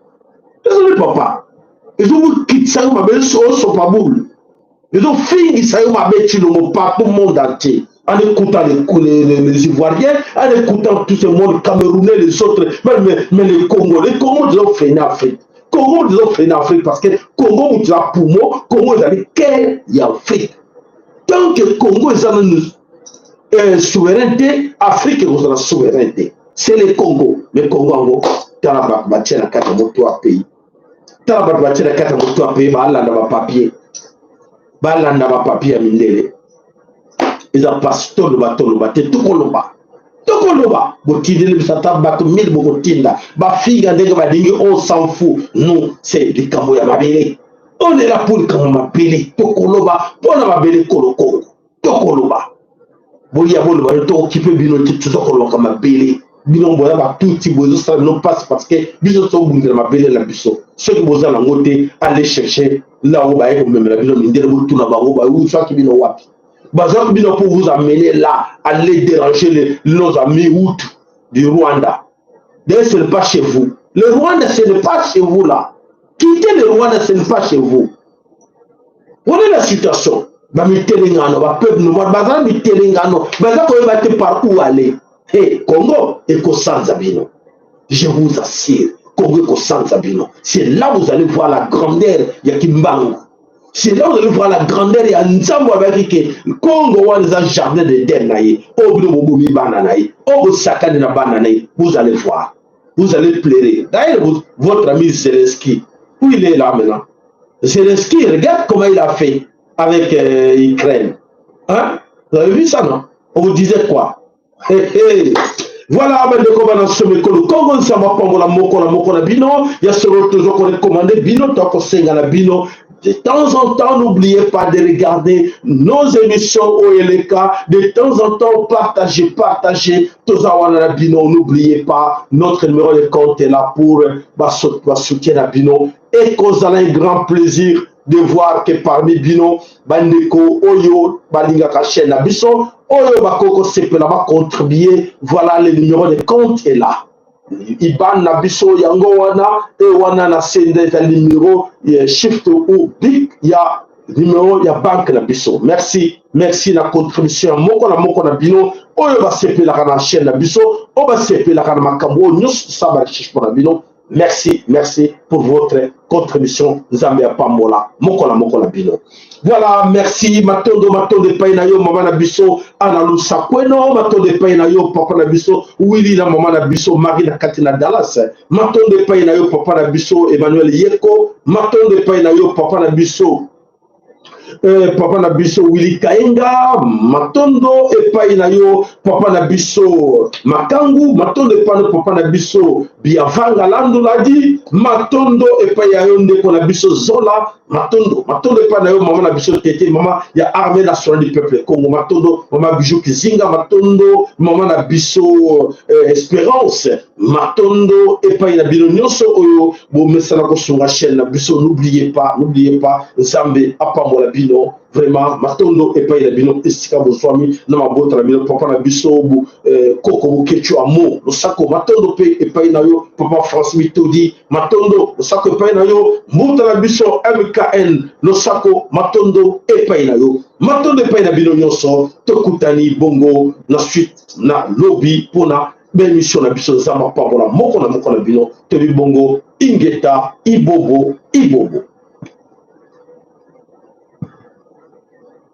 Désolé, papa. Ils ont quitté ça, ma belle sauce, pas boule. Ils ont fini ça, ma belle, tu l'as pas pour le monde entier. En écoutant les Ivoiriens, en écoutant tout ce monde Camerounais, les autres, mais les Congos, ils ont fait en Afrique. Congo, ils ont fait en Afrique parce que Congo, ils ont poumon, Congo, ils ont dit qu'il y a Afrique. Tant que Congo, ils ont une souveraineté, Afrique, ils ont la souveraineté. C'est les Congo. Les Congo, en gros, tu as la matière à 4 pays. Tu as la matière à 4 pays, bah, là, dans papier. Bah, là, dans papier à Mindele. Ils ont passé tout le bateau, tout le bas. Tokoloba, botidele bisata bato 1000 bokotinda. Ba figa ndenge ba dingi, on s'en fout. Nous, c'est les kambo ya mabele. On est là pour les kambo mabele. Tokoloba, pona mabele koloko. Tokoloba. Boya bolo ba to occupé bino titu tokoloba mabele. Bino boya ba tout bozo ça non passe parce que biso so bungela mabele la biso. Ceux qui boza na ngote aller chercher là où ba eko même la bino mindele bo tuna ba ba ou soit qui bino wapi. Bazak bino pour vous amener là, aller déranger nos amis routes du Rwanda. D'ailleurs, ce n'est pas chez vous. Le Rwanda, ce n'est pas chez vous là. Quittez le Rwanda, ce n'est pas chez vous. Voilà la situation. Bamitelengano, peuple noir, bazan mitelengano, bazan ko ebate par où aller. Hey, Congo, eko Sanzabino. Je vous assure, Congo eko Sanzabino. C'est là où vous allez voir la grandeur Yakimbangu. C'est là où vous allez voir la grandeur et Nzambo avec que Congo a un jardin de Denaï, Obo Bobomi Bananaï, Obo Sakane na Bananaï. Vous allez voir, vous allez pleurer. D'ailleurs, votre ami Zelensky, où il est là maintenant? Zelensky, regarde comment il a fait avec l'Ukraine. Hein? Vous avez vu ça, non? On vous disait quoi? Voilà, ben de comment on se met le Congo, ça va pas la moko la bino, il y a toujours qu'on recommande bino, tant qu'on sait la bino. De temps en temps, n'oubliez pas de regarder nos émissions OLK. De temps en temps, partagez. Tozawana Bino, n'oubliez pas, notre numéro de compte est là pour soutien à Bino. Et qu'on a un grand plaisir de voir que parmi Bino, Bandeko, Oyo, Balinga Kachen, Abisso, Oyo, Bakoko, Sepela, va contribuer. Voilà, le numéro de compte est là. Iban Nabiso yango wana et wana na sende ta numéro shift ou big ya numéro ya banque Nabiso. Merci la contribution moko na bino oyo ba sepela kana chaîne Nabiso o ba sepela kana makambo nyos saba chichpo na bino. Merci pour votre contribution. Zambia Pambola, moko na bino. Voilà, merci. Matondo pay na yo mama na biso analusa kweno, matondo pay na yo papa na biso Willy na mama na biso Marie na Katina Dallas. Matondo pay na yo papa na biso Emmanuel Yeko, matondo pay na yo papa na biso Willy Kaenga, matondo epai na yo papa na biso Makangu, matondo epai na papa na biso Biavanga Landu ladi, matondo epai ya yo ndeko na biso Zola, matondo epai na yo mama na biso Tete, mama ya armée nationale du peuple Congo, matondo mama Bijou Kizinga, matondo mama na biso Espérance, matondo epai na bino nyonso oyo bo mesana ko sunga chaîne na biso. N'oubliez pas Nzambe apambola bino vraiment matondo epai na bino esika bozwami na mabota na bino papa na biso koko bukechu amo losako matondo pe epai na yo papa France Mitodi, matondo losako epai na yo mbuta na biso MKN losako matondo epai na yo matondo epai na bino nyonso tokutani bongo na suite na lobby pona émission na biso Nzambe apambola moko na bino tobi bongo ingeta ibobo